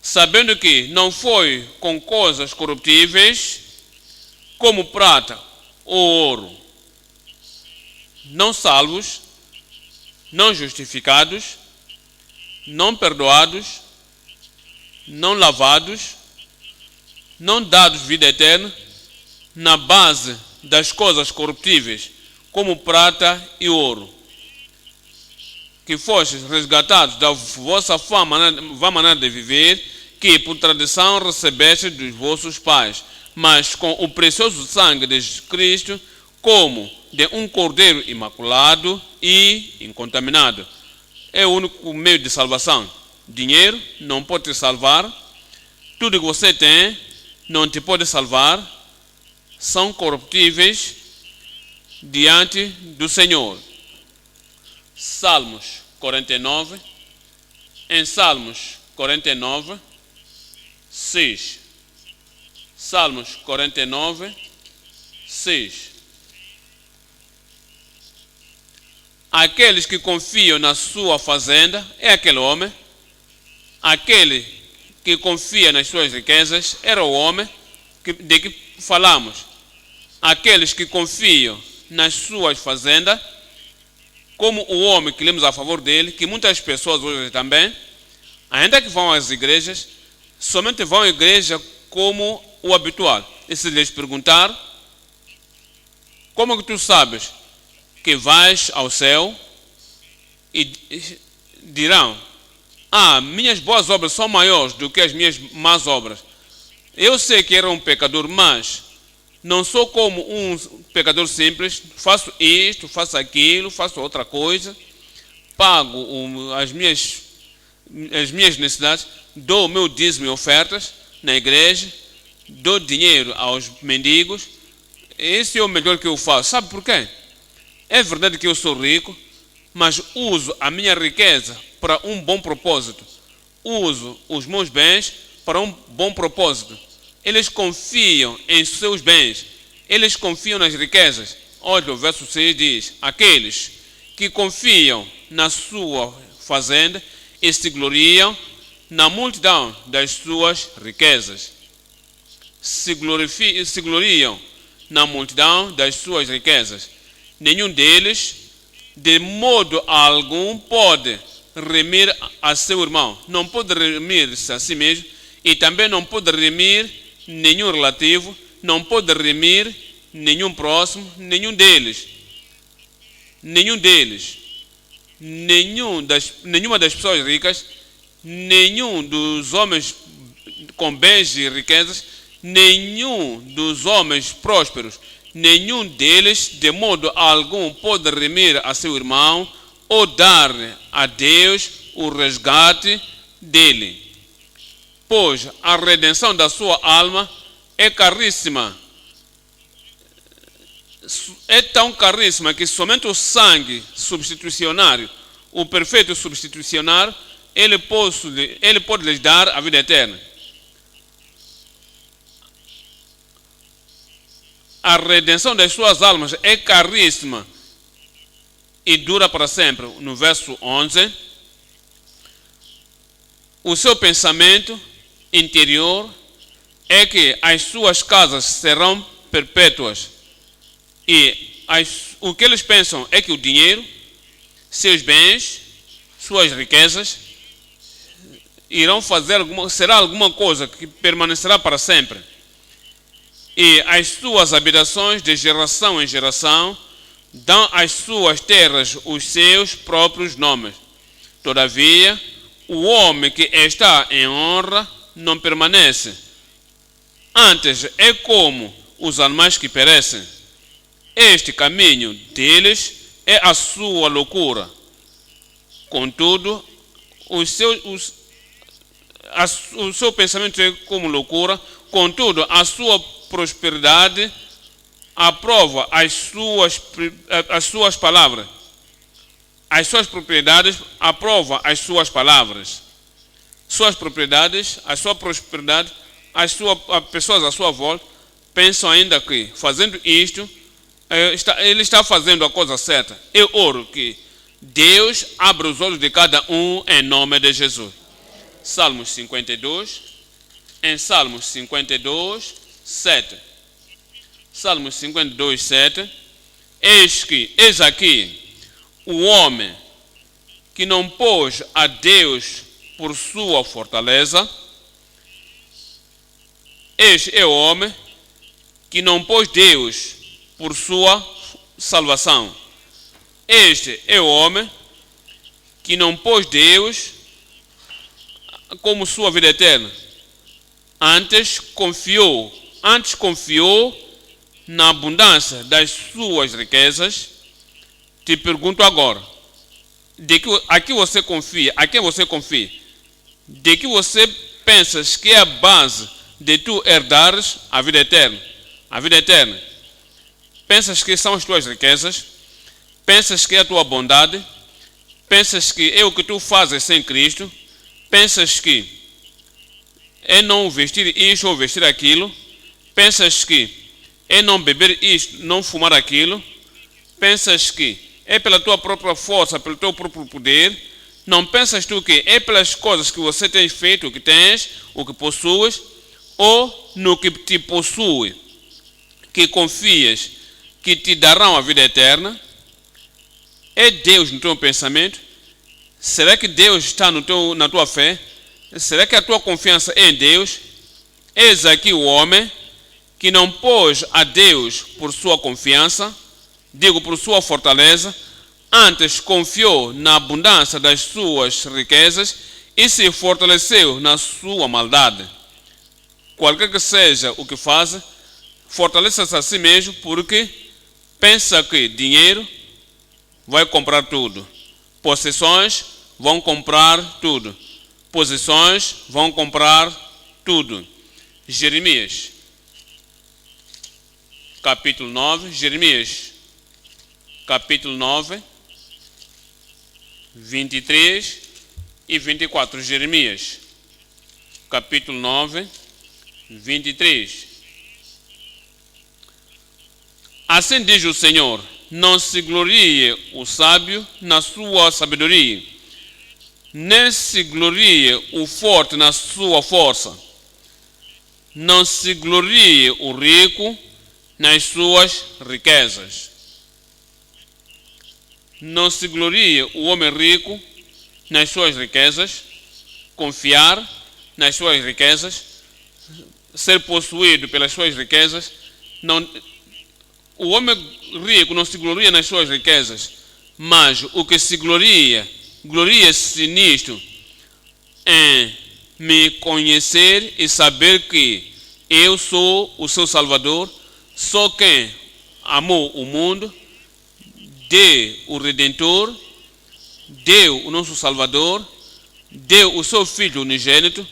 sabendo que não foi com coisas corruptíveis, como prata ou ouro, não salvos, não justificados, não perdoados, não lavados, não dados vida eterna, na base das coisas corruptíveis, como prata e ouro, que fostes resgatados da vossa vã maneira de viver, que por tradição recebeste dos vossos pais, mas com o precioso sangue de Cristo, como de um cordeiro imaculado e incontaminado. É o único meio de salvação. Dinheiro não pode te salvar, tudo que você tem não te pode salvar, são corruptíveis diante do Senhor. Salmos 49, em Salmos 49, 6. Salmos 49, 6. Aqueles que confiam na sua fazenda é aquele homem. Aquele que confia nas suas riquezas era o homem de que falamos. Aqueles que confiam nas suas fazendas, como o homem que lemos a favor dele, que muitas pessoas hoje também, ainda que vão às igrejas, somente vão à igreja como o habitual. E se lhes perguntar, como que tu sabes que vais ao céu? E dirão: minhas boas obras são maiores do que as minhas más obras. Eu sei que era um pecador, mas não sou como um pecador simples. Faço isto, faço aquilo, faço outra coisa, pago as minhas necessidades, dou o meu dízimo e ofertas na igreja, dou dinheiro aos mendigos. Esse é o melhor que eu faço. Sabe por quê? É verdade que eu sou rico, mas uso a minha riqueza para um bom propósito. Uso os meus bens para um bom propósito. Eles confiam em seus bens. Eles confiam nas riquezas. Olha, o verso 6 diz: aqueles que confiam na sua fazenda e se gloriam na multidão das suas riquezas. Se gloriam na multidão das suas riquezas. Nenhum deles, de modo algum, pode remir a seu irmão. Não pode remir-se a si mesmo e também não pode remir nenhum relativo, não pode remir nenhum próximo, nenhuma das pessoas ricas, nenhum dos homens com bens e riquezas, nenhum dos homens prósperos, nenhum deles de modo algum pode remir a seu irmão ou dar a Deus o resgate dele, pois a redenção da sua alma é caríssima, é tão caríssima que somente o sangue substitucionário, o perfeito substitucionário, ele pode lhes dar a vida eterna. A redenção das suas almas é caríssima e dura para sempre. No verso 11, o seu pensamento interior é que as suas casas serão perpétuas. E o que eles pensam é que o dinheiro, seus bens, suas riquezas, será alguma coisa que permanecerá para sempre. E as suas habitações de geração em geração dão às suas terras os seus próprios nomes. Todavia, o homem que está em honra não permanece. Antes é como os animais que perecem. Este caminho deles é a sua loucura. Contudo, o seu pensamento é como loucura. Contudo, a sua prosperidade aprova as suas palavras. As suas propriedades aprovam as suas palavras. Suas propriedades, a sua prosperidade, as pessoas à sua volta pensam ainda que, fazendo isto, ele está fazendo a coisa certa. Eu oro que Deus abra os olhos de cada um em nome de Jesus. Salmos 52, em Salmos 52, 7. Salmos 52, 7. Eis aqui o homem que não pôs a Deus por sua fortaleza. Este é o homem que não pôs Deus por sua salvação. Este é o homem que não pôs Deus como sua vida eterna. Antes confiou na abundância das suas riquezas. Te pergunto agora, a quem você confia? De que você pensas que é a base de tu herdares a vida eterna? A vida eterna. Pensas que são as tuas riquezas? Pensas que é a tua bondade? Pensas que é o que tu fazes sem Cristo? Pensas que é não vestir isto ou vestir aquilo? Pensas que é não beber isto, não fumar aquilo? Pensas que é pela tua própria força, pelo teu próprio poder? Não pensas tu que é pelas coisas que você tem feito, o que tens, o que possues, ou no que te possui, que confias que te darão a vida eterna? É Deus no teu pensamento? Será que Deus está na tua fé? Será que a tua confiança é em Deus? Eis aqui o homem que não pôs a Deus por sua confiança, por sua fortaleza, antes confiou na abundância das suas riquezas e se fortaleceu na sua maldade. Qualquer que seja o que faz, fortaleça-se a si mesmo, porque pensa que dinheiro vai comprar tudo, possessões vão comprar tudo, posições vão comprar tudo. Jeremias, capítulo 9, Jeremias, capítulo 9, 23 e 24. Jeremias, capítulo 9, 23. Assim diz o Senhor: não se glorie o sábio na sua sabedoria, nem se glorie o forte na sua força. Não se glorie o rico nas suas riquezas. Não se glorie o homem rico nas suas riquezas, confiar nas suas riquezas, ser possuído pelas suas riquezas. O homem rico não se gloria nas suas riquezas, mas o que se gloria-se nisto, em me conhecer e saber que eu sou o seu Salvador, sou quem amou o mundo, deu o Redentor, deu o nosso Salvador, deu o seu Filho unigênito,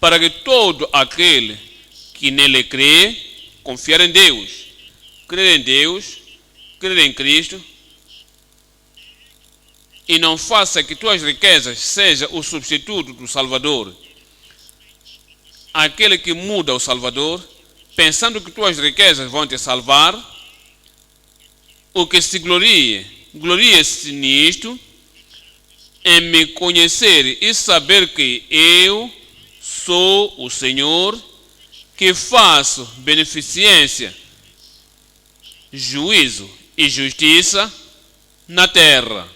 para que todo aquele que nele crê, confiar em Deus, crer em Deus, crer em Cristo e não faça que tuas riquezas seja o substituto do Salvador. Aquele que muda o Salvador, pensando que tuas riquezas vão te salvar, o que se glorie-se nisto, em me conhecer e saber que eu sou o Senhor, que faço beneficência, juízo e justiça na terra.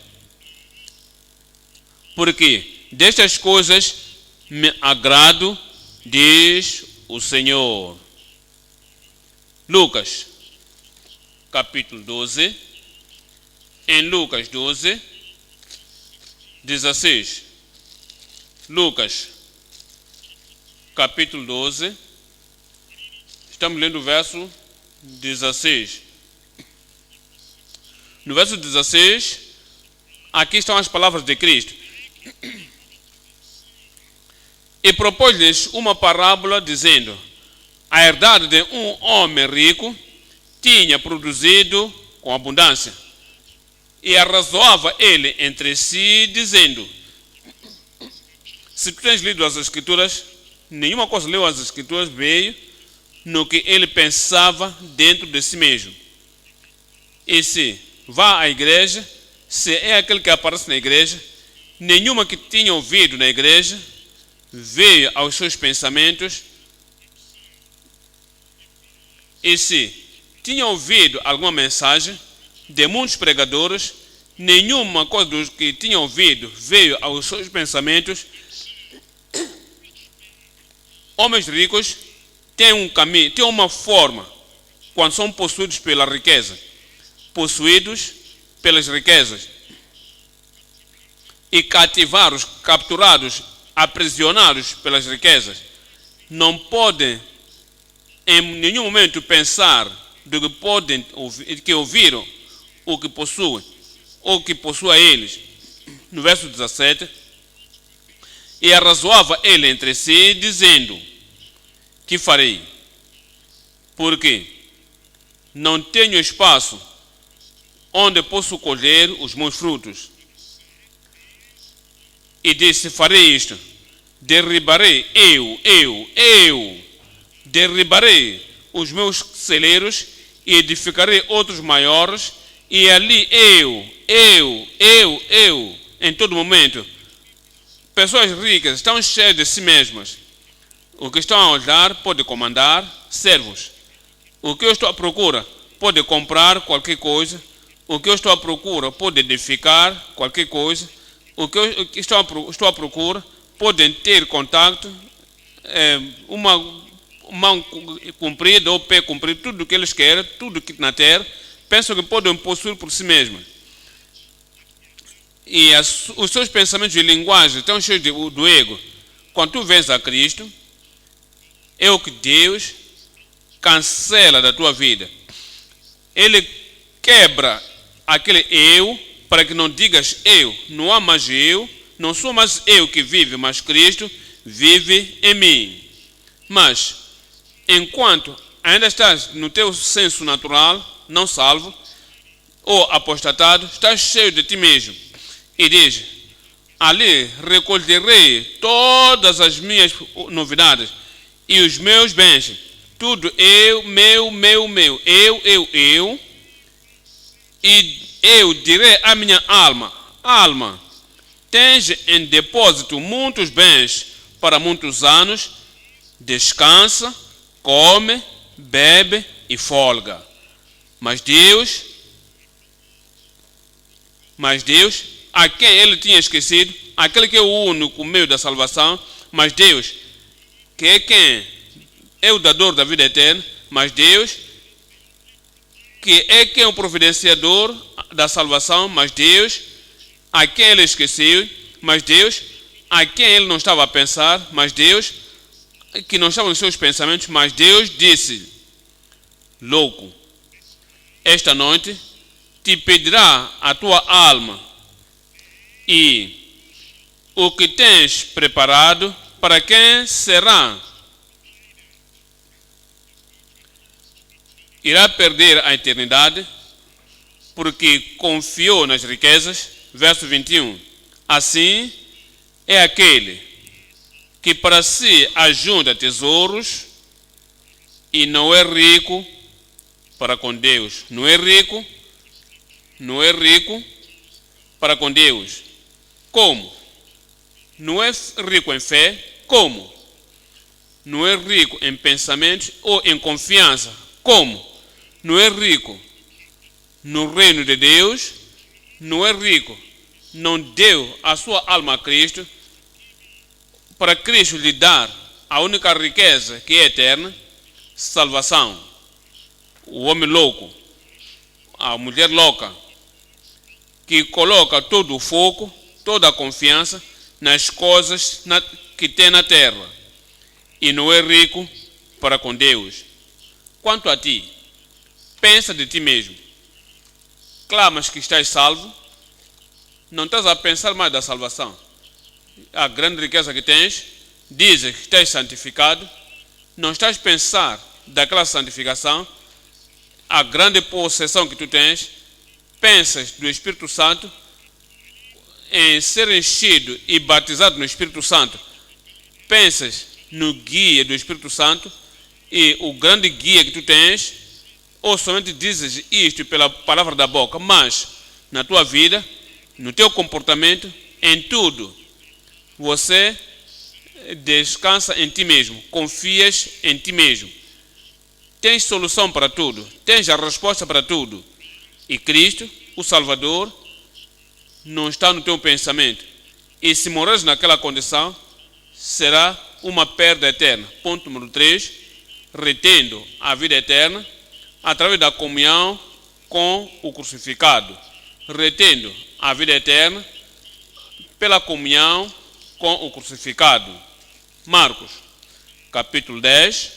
Porque destas coisas me agrado, diz o Senhor. Lucas, capítulo 12. Em Lucas 12, 16. Lucas, capítulo 12. Estamos lendo o verso 16. No verso 16, aqui estão as palavras de Cristo. E propôs-lhes uma parábola, dizendo: a herdade de um homem rico tinha produzido com abundância. E arrazoava ele entre si, dizendo: se tu tens lido as Escrituras, nenhuma coisa leu as Escrituras, veio no que ele pensava dentro de si mesmo. E se vá à igreja, se é aquele que aparece na igreja, nenhuma que tinha ouvido na igreja veio aos seus pensamentos. E se tinha ouvido alguma mensagem de muitos pregadores, nenhuma coisa dos que tinha ouvido veio aos seus pensamentos. Homens ricos têm um caminho, têm uma forma, quando são possuídos pela riqueza, possuídos pelas riquezas, e cativados, capturados, aprisionados pelas riquezas, não podem em nenhum momento pensar do que podem que ouviram o que possuem, ou que possua eles. No verso 17, e arrazoava ele entre si, dizendo: que farei? Porque não tenho espaço onde posso colher os meus frutos. E disse: farei isto, derribarei derribarei os meus celeiros e edificarei outros maiores, e ali em todo momento. Pessoas ricas estão cheias de si mesmas. O que estão a olhar pode comandar servos. O que eu estou à procura pode comprar qualquer coisa. O que eu estou à procura pode edificar qualquer coisa. O que eu estou à procura podem ter contato, uma mão comprida ou pé comprido, tudo o que eles querem, tudo que na terra, pensam que podem possuir por si mesmos. E os seus pensamentos de linguagem estão cheios do ego. Quando tu vens a Cristo, é o que Deus cancela da tua vida. Ele quebra aquele eu, para que não digas eu, não há mais eu, não sou mais eu que vive, mas Cristo vive em mim. Mas, enquanto ainda estás no teu senso natural, não salvo, ou apostatado, estás cheio de ti mesmo. E diz: ali recolherei todas as minhas novidades e os meus bens, tudo eu, meu, eu, e eu direi à minha alma: alma, tens em depósito muitos bens para muitos anos, descansa, come, bebe e folga. Mas Deus, a quem ele tinha esquecido, aquele que é o único meio da salvação, mas Deus, que é quem é o dador da vida eterna, mas Deus, que é quem é o providenciador da salvação, mas Deus, a quem ele esqueceu, mas Deus, a quem ele não estava a pensar, mas Deus, que não estava nos seus pensamentos, mas Deus disse: louco, esta noite te pedirá a tua alma, e o que tens preparado, para quem será? Irá perder a eternidade, porque confiou nas riquezas. Verso 21. Assim é aquele que para si ajunta tesouros e não é rico para com Deus. Não é rico para com Deus. Como? Não é rico em fé. Como? Não é rico em pensamentos ou em confiança. Como? Não é rico no reino de Deus. Não é rico. Não deu a sua alma a Cristo para Cristo lhe dar a única riqueza que é eterna, salvação. O homem louco, a mulher louca, que coloca todo o foco, toda a confiança nas coisas que tem na terra e não é rico para com Deus. Quanto a ti, pensa de ti mesmo. Clamas que estás salvo, não estás a pensar mais da salvação. A grande riqueza que tens, dizes que estás santificado, não estás a pensar daquela santificação, a grande possessão que tu tens, pensas do Espírito Santo, em ser enchido e batizado no Espírito Santo, pensas no guia do Espírito Santo e o grande guia que tu tens, ou somente dizes isto pela palavra da boca, mas na tua vida, no teu comportamento, em tudo, você descansa em ti mesmo, confias em ti mesmo. Tens solução para tudo, tens a resposta para tudo. E Cristo, o Salvador, não está no teu pensamento. E se morres naquela condição, será uma perda eterna. Ponto número 3, retendo a vida eterna através da comunhão com o crucificado. Retendo a vida eterna pela comunhão com o crucificado. Marcos, capítulo 10.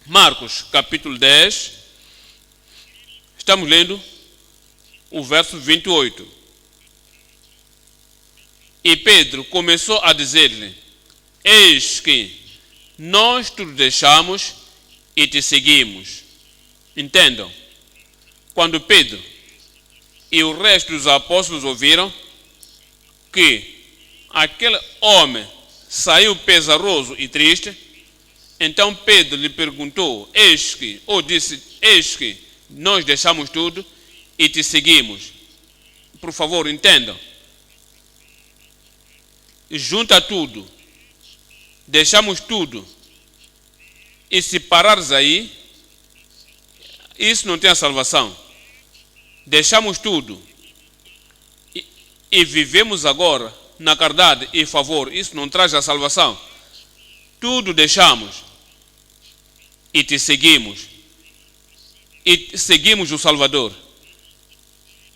Marcos, capítulo 10. Estamos lendo o verso 28. E Pedro começou a dizer-lhe: eis que nós tudo deixamos e te seguimos. Entendam, quando Pedro e o resto dos apóstolos ouviram que aquele homem saiu pesaroso e triste, então Pedro lhe perguntou, disse, eis que nós deixamos tudo e te seguimos. Por favor, entendam. Junta tudo, deixamos tudo, e se parares aí, isso não tem a salvação. Deixamos tudo e vivemos agora na caridade e favor, isso não traz a salvação. Tudo deixamos e te seguimos. E seguimos o Salvador.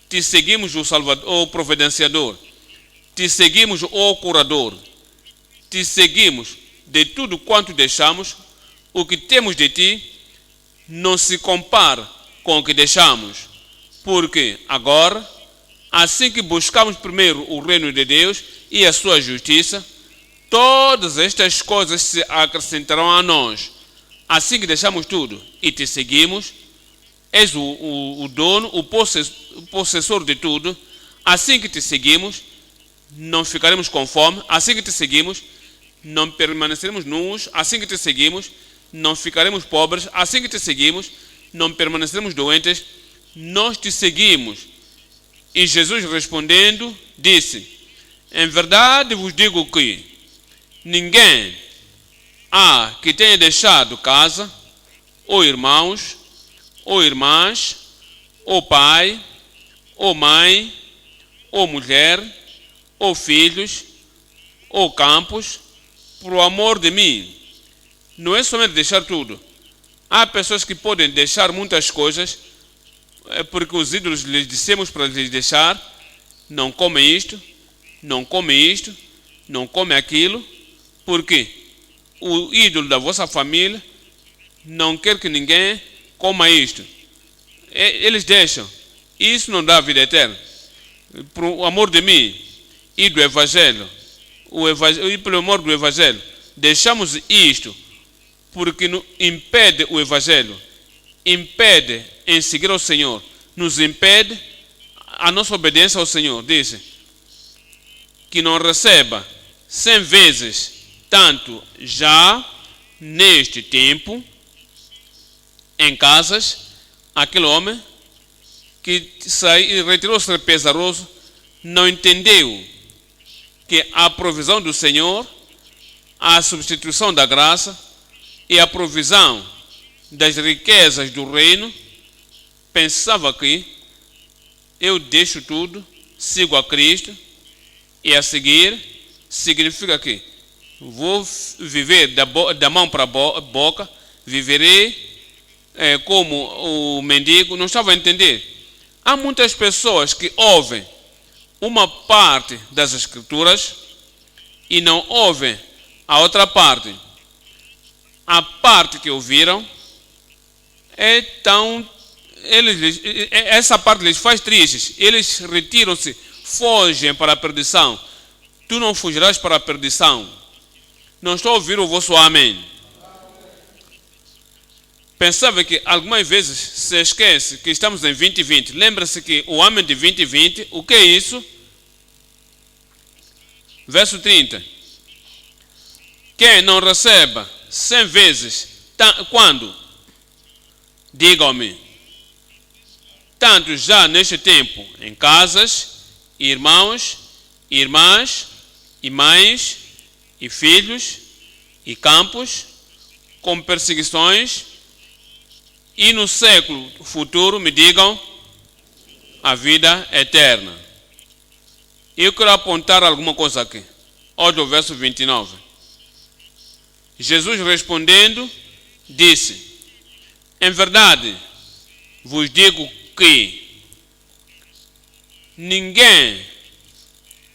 Te seguimos o Salvador, o Providenciador. Te seguimos o Curador. Te seguimos de tudo quanto deixamos. O que temos de ti não se compara com o que deixamos. Porque agora, assim que buscamos primeiro o reino de Deus e a sua justiça, todas estas coisas se acrescentarão a nós. Assim que deixamos tudo e te seguimos, és o dono, o possessor de tudo. Assim que te seguimos, não ficaremos com fome. Assim que te seguimos, não permaneceremos nus. Assim que te seguimos, não ficaremos pobres. Assim que te seguimos, não permaneceremos doentes. Nós te seguimos. E Jesus respondendo, disse: em verdade vos digo que ninguém há que tenha deixado casa, ou irmãos, ou irmãs, ou pai, ou mãe, ou mulher, ou filhos, ou campos, por amor de mim. Não é somente deixar tudo. Há pessoas que podem deixar muitas coisas, porque os ídolos lhes dissemos para lhes deixar, não comem isto, não comem isto, não comem aquilo, porque o ídolo da vossa família não quer que ninguém coma isto. Eles deixam. Isso não dá vida eterna. Por amor de mim e do Evangelho, e pelo amor do Evangelho, deixamos isto, porque impede o Evangelho, impede em seguir ao Senhor. nos impede a nossa obediência ao Senhor. Diz que não receba 100 vezes tanto já neste tempo em casas aquele homem que retirou-se pesaroso, não entendeu que a provisão do Senhor, a substituição da graça e a provisão das riquezas do reino, pensava que eu deixo tudo, sigo a Cristo, e a seguir significa que vou viver da mão para a boca, viverei como o mendigo. Não estava a entender. Há muitas pessoas que ouvem uma parte das Escrituras e não ouvem a outra parte. A parte que ouviram essa parte lhes faz tristes. Eles retiram-se, fogem para a perdição. Tu não fugirás para a perdição. Não estou a ouvir o vosso amém. Pensava que algumas vezes se esquece que estamos em 2020. Lembra-se que o homem de 2020, o que é isso? Verso 30. Quem não receba 100 vezes, quando? Digam-me. Tanto já neste tempo, em casas, irmãos, irmãs, e mães, e filhos, e campos, com perseguições, e no século futuro me digam a vida eterna. Eu quero apontar alguma coisa aqui. Olha o verso 29. Jesus respondendo, disse: em verdade, vos digo que ninguém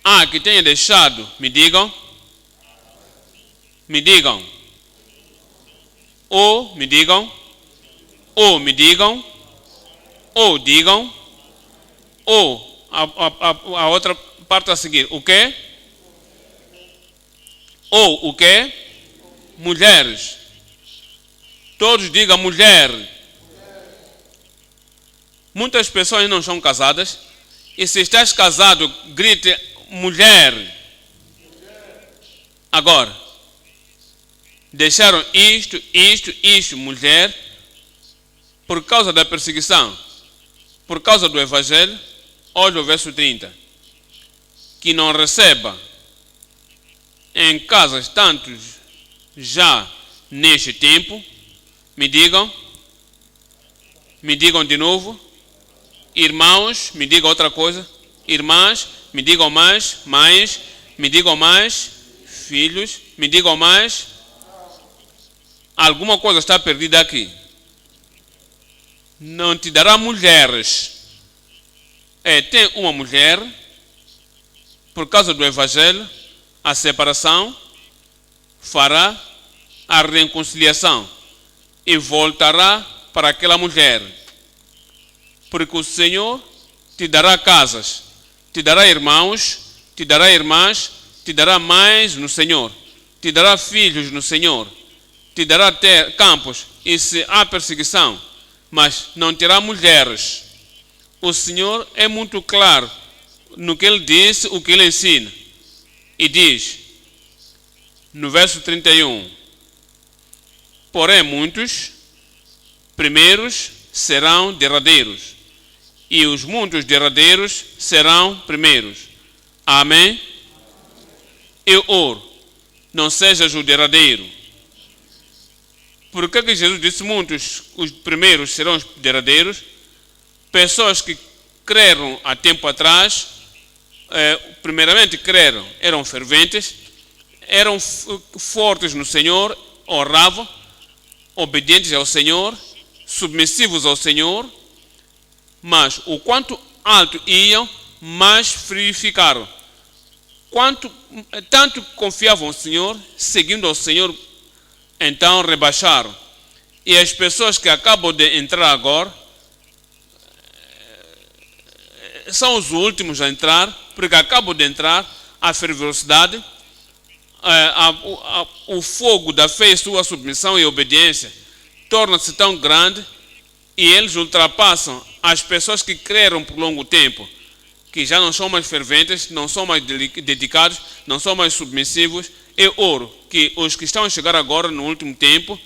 há que tenha deixado, me digam, ou me digam, ou me digam, ou digam, ou a outra parte a seguir, o quê? Ou o quê? Mulheres. Todos digam mulher. Muitas pessoas não são casadas, e se estás casado, grite mulher. Agora, deixaram isto, mulher, por causa da perseguição, por causa do Evangelho. Olha o verso 30. Que não receba em casas tantos já neste tempo, me digam de novo, irmãos, me digam outra coisa, irmãs, me digam mais, mães, me digam mais, filhos, me digam mais. Alguma coisa está perdida aqui. Não te dará mulheres. Tem uma mulher, por causa do Evangelho, a separação fará a reconciliação e voltará para aquela mulher. Porque o Senhor te dará casas, te dará irmãos, te dará irmãs, te dará mães no Senhor, te dará filhos no Senhor, te dará campos, e se há perseguição, mas não terá mulheres. O Senhor é muito claro no que Ele disse, o que Ele ensina. E diz, no verso 31, porém muitos primeiros serão derradeiros, e os muitos derradeiros serão primeiros. Amém? Eu oro, não sejas o derradeiro. Por que Jesus disse muitos, os primeiros serão os derradeiros? Pessoas que creram há tempo atrás, primeiramente creram, eram ferventes, eram fortes no Senhor, oravam, obedientes ao Senhor, submissivos ao Senhor, mas o quanto alto iam, mais frio ficaram. Tanto confiavam no Senhor, seguindo ao Senhor, então rebaixaram. E as pessoas que acabam de entrar agora, são os últimos a entrar, porque acabam de entrar, a fervorosidade, o fogo da fé e sua submissão e obediência torna-se tão grande, e eles ultrapassam as pessoas que creram por longo tempo, que já não são mais ferventes, não são mais dedicados, não são mais submissivos, é ouro que os que estão a chegar agora no último tempo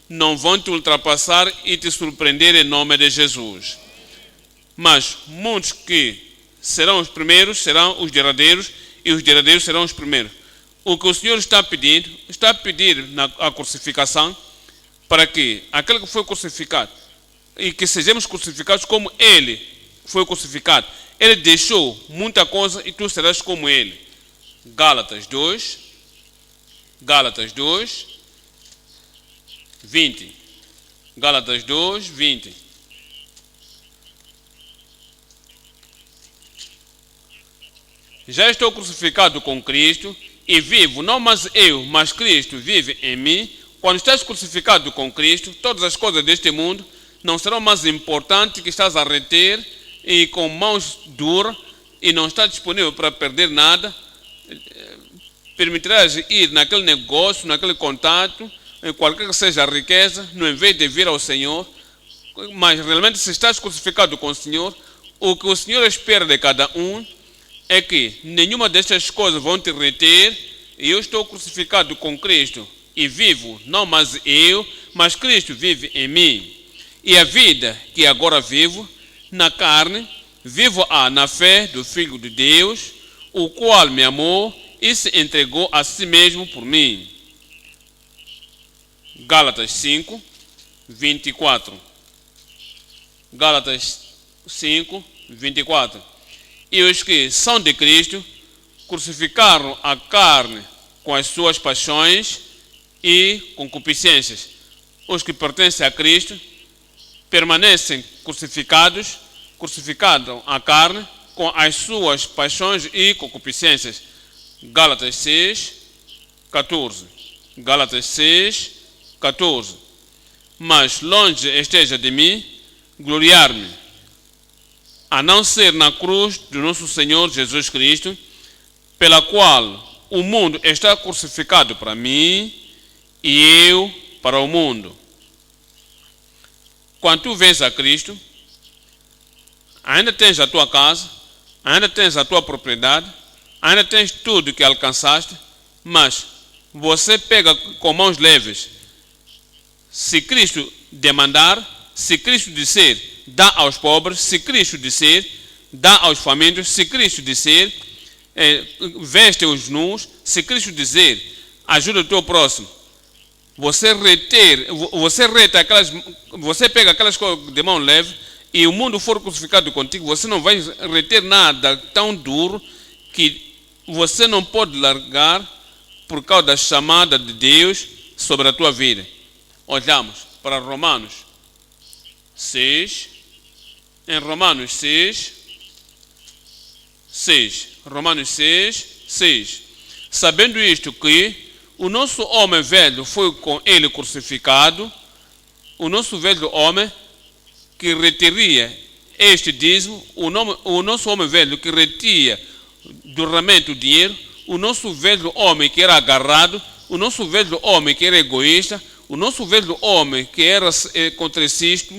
não vão te ultrapassar e te surpreender em nome de Jesus. Mas muitos que serão os primeiros serão os derradeiros e os derradeiros serão os primeiros. O que o Senhor está pedindo, está a pedir a crucificação para que aquele que foi crucificado e que sejamos crucificados como Ele foi crucificado. Ele deixou muita coisa e tu serás como Ele. Gálatas 2, 20. Gálatas 2, 20. Já estou crucificado com Cristo e vivo, não mais eu, mas Cristo vive em mim. Quando estás crucificado com Cristo, todas as coisas deste mundo não serão mais importantes, que estás a reter e com mãos duras e não está disponível para perder nada. Permitirás ir naquele negócio, naquele contato, em qualquer que seja a riqueza, no invés de vir ao Senhor. Mas realmente, se estás crucificado com o Senhor, o que o Senhor espera de cada um é que nenhuma destas coisas vão te reter. E eu estou crucificado com Cristo e vivo, não mais eu, mas Cristo vive em mim. E a vida que agora vivo na carne, vivo-a na fé do Filho de Deus, o qual me amou e se entregou a si mesmo por mim. Gálatas 5, 24. Gálatas 5, 24. E os que são de Cristo crucificaram a carne com as suas paixões e concupiscências. Os que pertencem a Cristo permanecem crucificados a carne com as suas paixões e concupiscências. Gálatas 6, 14. Gálatas 6, 14. Mas longe esteja de mim gloriar-me, a não ser na cruz do nosso Senhor Jesus Cristo, pela qual o mundo está crucificado para mim e eu para o mundo. Quando tu vens a Cristo, ainda tens a tua casa, ainda tens a tua propriedade, ainda tens tudo que alcançaste, mas você pega com mãos leves. Se Cristo demandar, se Cristo disser, dá aos pobres, se Cristo disser, dá aos famintos, se Cristo disser, veste os nus, se Cristo dizer, ajuda o teu próximo, você pega aquelas coisas de mão leve e o mundo for crucificado contigo, você não vai reter nada tão duro que você não pode largar por causa da chamada de Deus sobre a tua vida. Olhamos para Romanos 6, em Romanos 6, Romanos 6, 6. Sabendo isto que o nosso homem velho foi com ele crucificado, o nosso velho homem que retiria este dízimo, o nosso homem velho que retia duramente o dinheiro, o nosso velho homem que era agarrado, o nosso velho homem que era egoísta, o nosso velho homem que era contricista,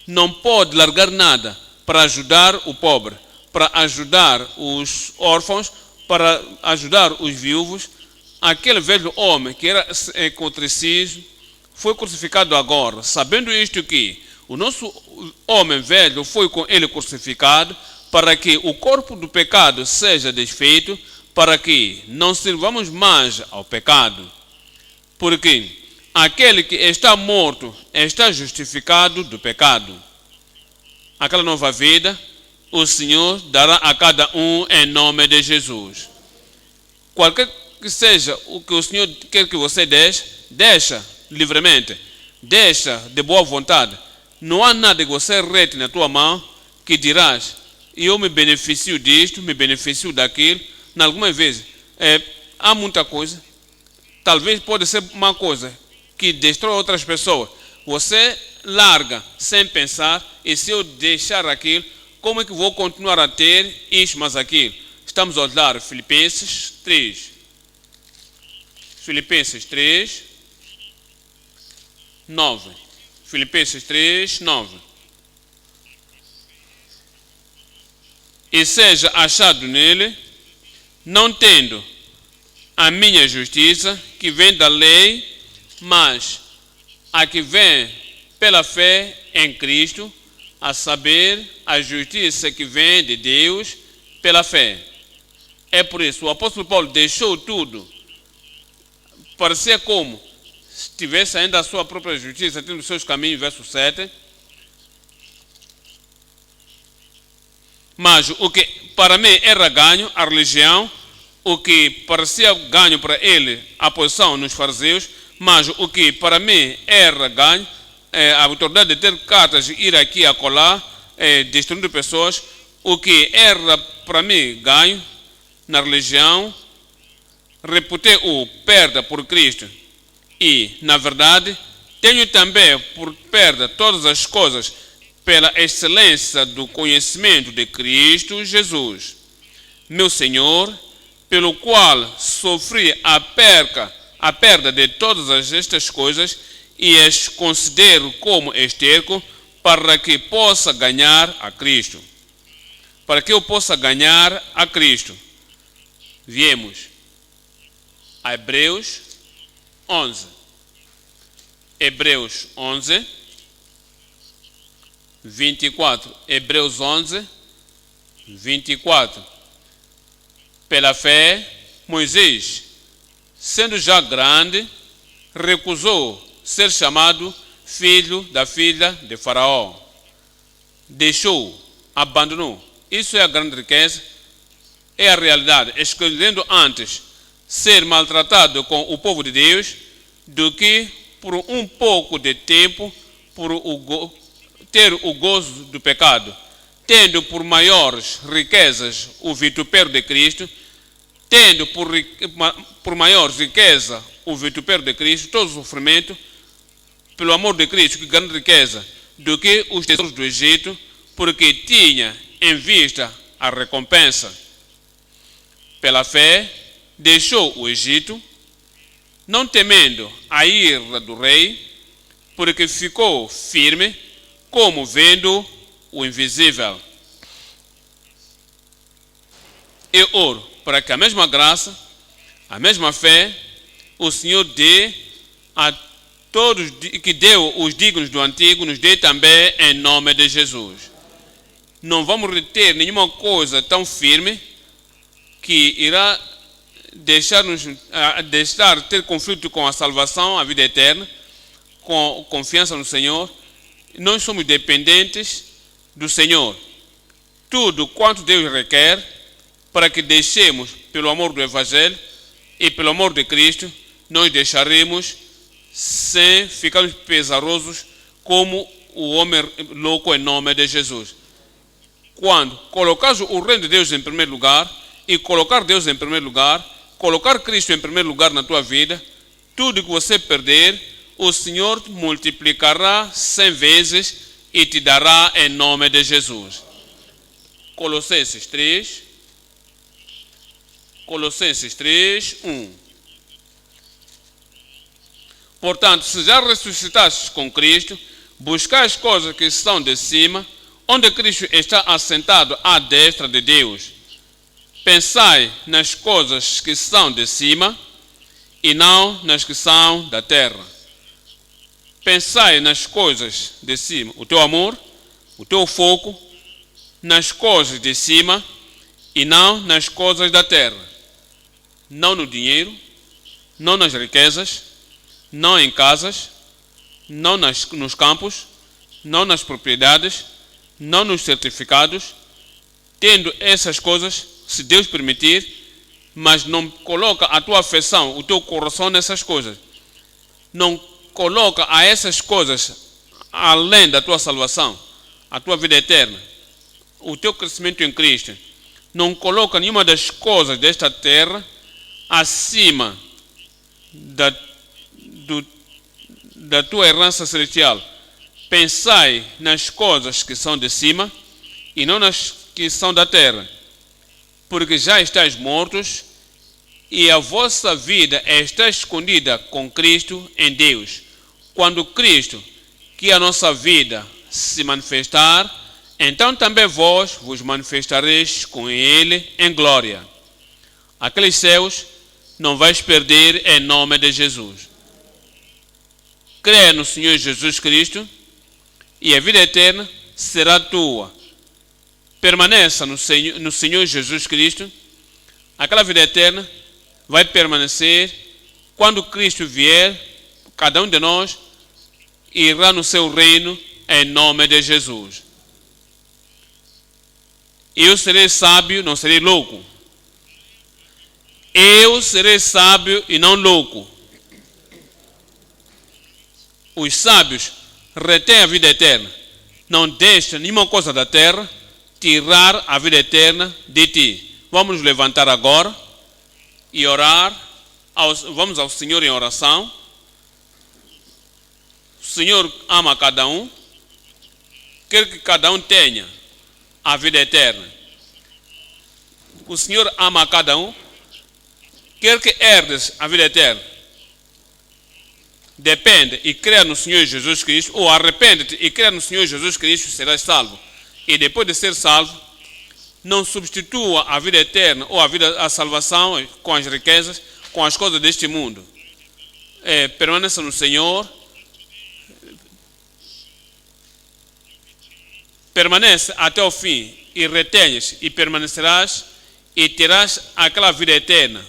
não pode largar nada para ajudar o pobre, para ajudar os órfãos, para ajudar os viúvos. Aquele velho homem que era contricista foi crucificado agora, sabendo isto que o nosso homem velho foi com ele crucificado, para que o corpo do pecado seja desfeito, para que não sirvamos mais ao pecado. Porque aquele que está morto está justificado do pecado. Aquela nova vida, o Senhor dará a cada um em nome de Jesus. Qualquer que seja o que o Senhor quer que você deixa livremente, deixa de boa vontade. Não há nada que você rete na tua mão que dirás, eu me beneficio disto, me beneficio daquilo. Algumas vezes, há muita coisa, talvez pode ser uma coisa que destrói outras pessoas. Você larga sem pensar, e se eu deixar aquilo, como é que vou continuar a ter isto mais aquilo? Estamos a olhar Filipenses 3. Filipenses 3, 9. Filipenses 3, 9. e seja achado nele, não tendo a minha justiça, que vem da lei, mas a que vem pela fé em Cristo, a saber, a justiça que vem de Deus pela fé. É por isso, o apóstolo Paulo deixou tudo. Parecia como se tivesse ainda a sua própria justiça, tendo os seus caminhos, verso 7. Mas o que para mim era ganho, a religião, o que parecia ganho para ele, a posição nos fariseus, mas o que para mim era ganho, a autoridade de ter cartas, ir aqui e acolá, destruindo pessoas, o que era para mim ganho na religião, reputei-o perda por Cristo. E, na verdade, tenho também por perda todas as coisas pela excelência do conhecimento de Cristo Jesus, meu Senhor, pelo qual sofri a perda de todas estas coisas e as considero como esterco para que possa ganhar a Cristo. Para que eu possa ganhar a Cristo. Viemos a Hebreus 11. Hebreus 11, 24. Hebreus 11, 24. Pela fé, Moisés, sendo já grande, recusou ser chamado filho da filha de Faraó. Deixou, abandonou. Isso é a grande riqueza, é a realidade. Escolhendo antes ser maltratado com o povo de Deus do que por um pouco de tempo ter o gozo do pecado, tendo por maiores riquezas o vitupério de Cristo, tendo por maior riqueza o vitupério de Cristo, todo o sofrimento, pelo amor de Cristo, que grande riqueza, do que os tesouros do Egito, porque tinha em vista a recompensa. Pela fé, deixou o Egito, não temendo a ira do rei, porque ficou firme, como vendo o invisível. Eu oro para que a mesma graça, a mesma fé, o Senhor dê a todos que deu os dignos do antigo, nos dê também em nome de Jesus. Não vamos reter nenhuma coisa tão firme que irá deixar ter conflito com a salvação, a vida eterna, com confiança no Senhor. Nós somos dependentes do Senhor. Tudo quanto Deus requer para que deixemos pelo amor do Evangelho e pelo amor de Cristo, nós deixaremos sem ficarmos pesarosos como o homem louco em nome de Jesus. Quando colocares o reino de Deus em primeiro lugar e colocar Deus em primeiro lugar, colocar Cristo em primeiro lugar na tua vida, tudo que você perder, o Senhor multiplicará 100 vezes e te dará em nome de Jesus. Colossenses 3, 1. Portanto, se já ressuscitastes com Cristo, buscai as coisas que estão de cima, onde Cristo está assentado à destra de Deus. Pensai nas coisas que são de cima e não nas que são da terra. Pensai nas coisas de cima, o teu amor, o teu foco, nas coisas de cima e não nas coisas da terra. Não no dinheiro, não nas riquezas, não em casas, não nos campos, não nas propriedades, não nos certificados, tendo essas coisas, se Deus permitir, mas não coloca a tua afeição, o teu coração nessas coisas. Não coloca a essas coisas além da tua salvação, a tua vida eterna, o teu crescimento em Cristo. Não coloca nenhuma das coisas desta terra acima da tua herança celestial. Pensai nas coisas que são de cima e não nas que são da terra, porque já estáis mortos e a vossa vida está escondida com Cristo em Deus. Quando Cristo, que é a nossa vida, se manifestar, Então também vós vos manifestareis com ele em glória. Aqueles céus não vais perder em nome de Jesus. Creia no Senhor Jesus Cristo e a vida eterna será tua. Permaneça no Senhor Jesus Cristo. Aquela vida eterna vai permanecer. Quando Cristo vier, cada um de nós irá no seu reino em nome de Jesus. Eu serei sábio, não serei louco. Eu serei sábio e não louco. Os sábios retêm a vida eterna. Não deixa nenhuma coisa da terra tirar a vida eterna de ti. Vamos nos levantar agora e orar. Vamos ao Senhor em oração. O Senhor ama cada um. Quer que cada um tenha a vida eterna. O Senhor ama a cada um. Quer que herdes a vida eterna. Depende e crê no Senhor Jesus Cristo, ou arrepende-te e crê no Senhor Jesus Cristo, serás salvo. E depois de ser salvo, não substitua a vida eterna ou a salvação com as riquezas, com as coisas deste mundo. Permaneça no Senhor. Permanece até o fim e retenhas e permanecerás e terás aquela vida eterna.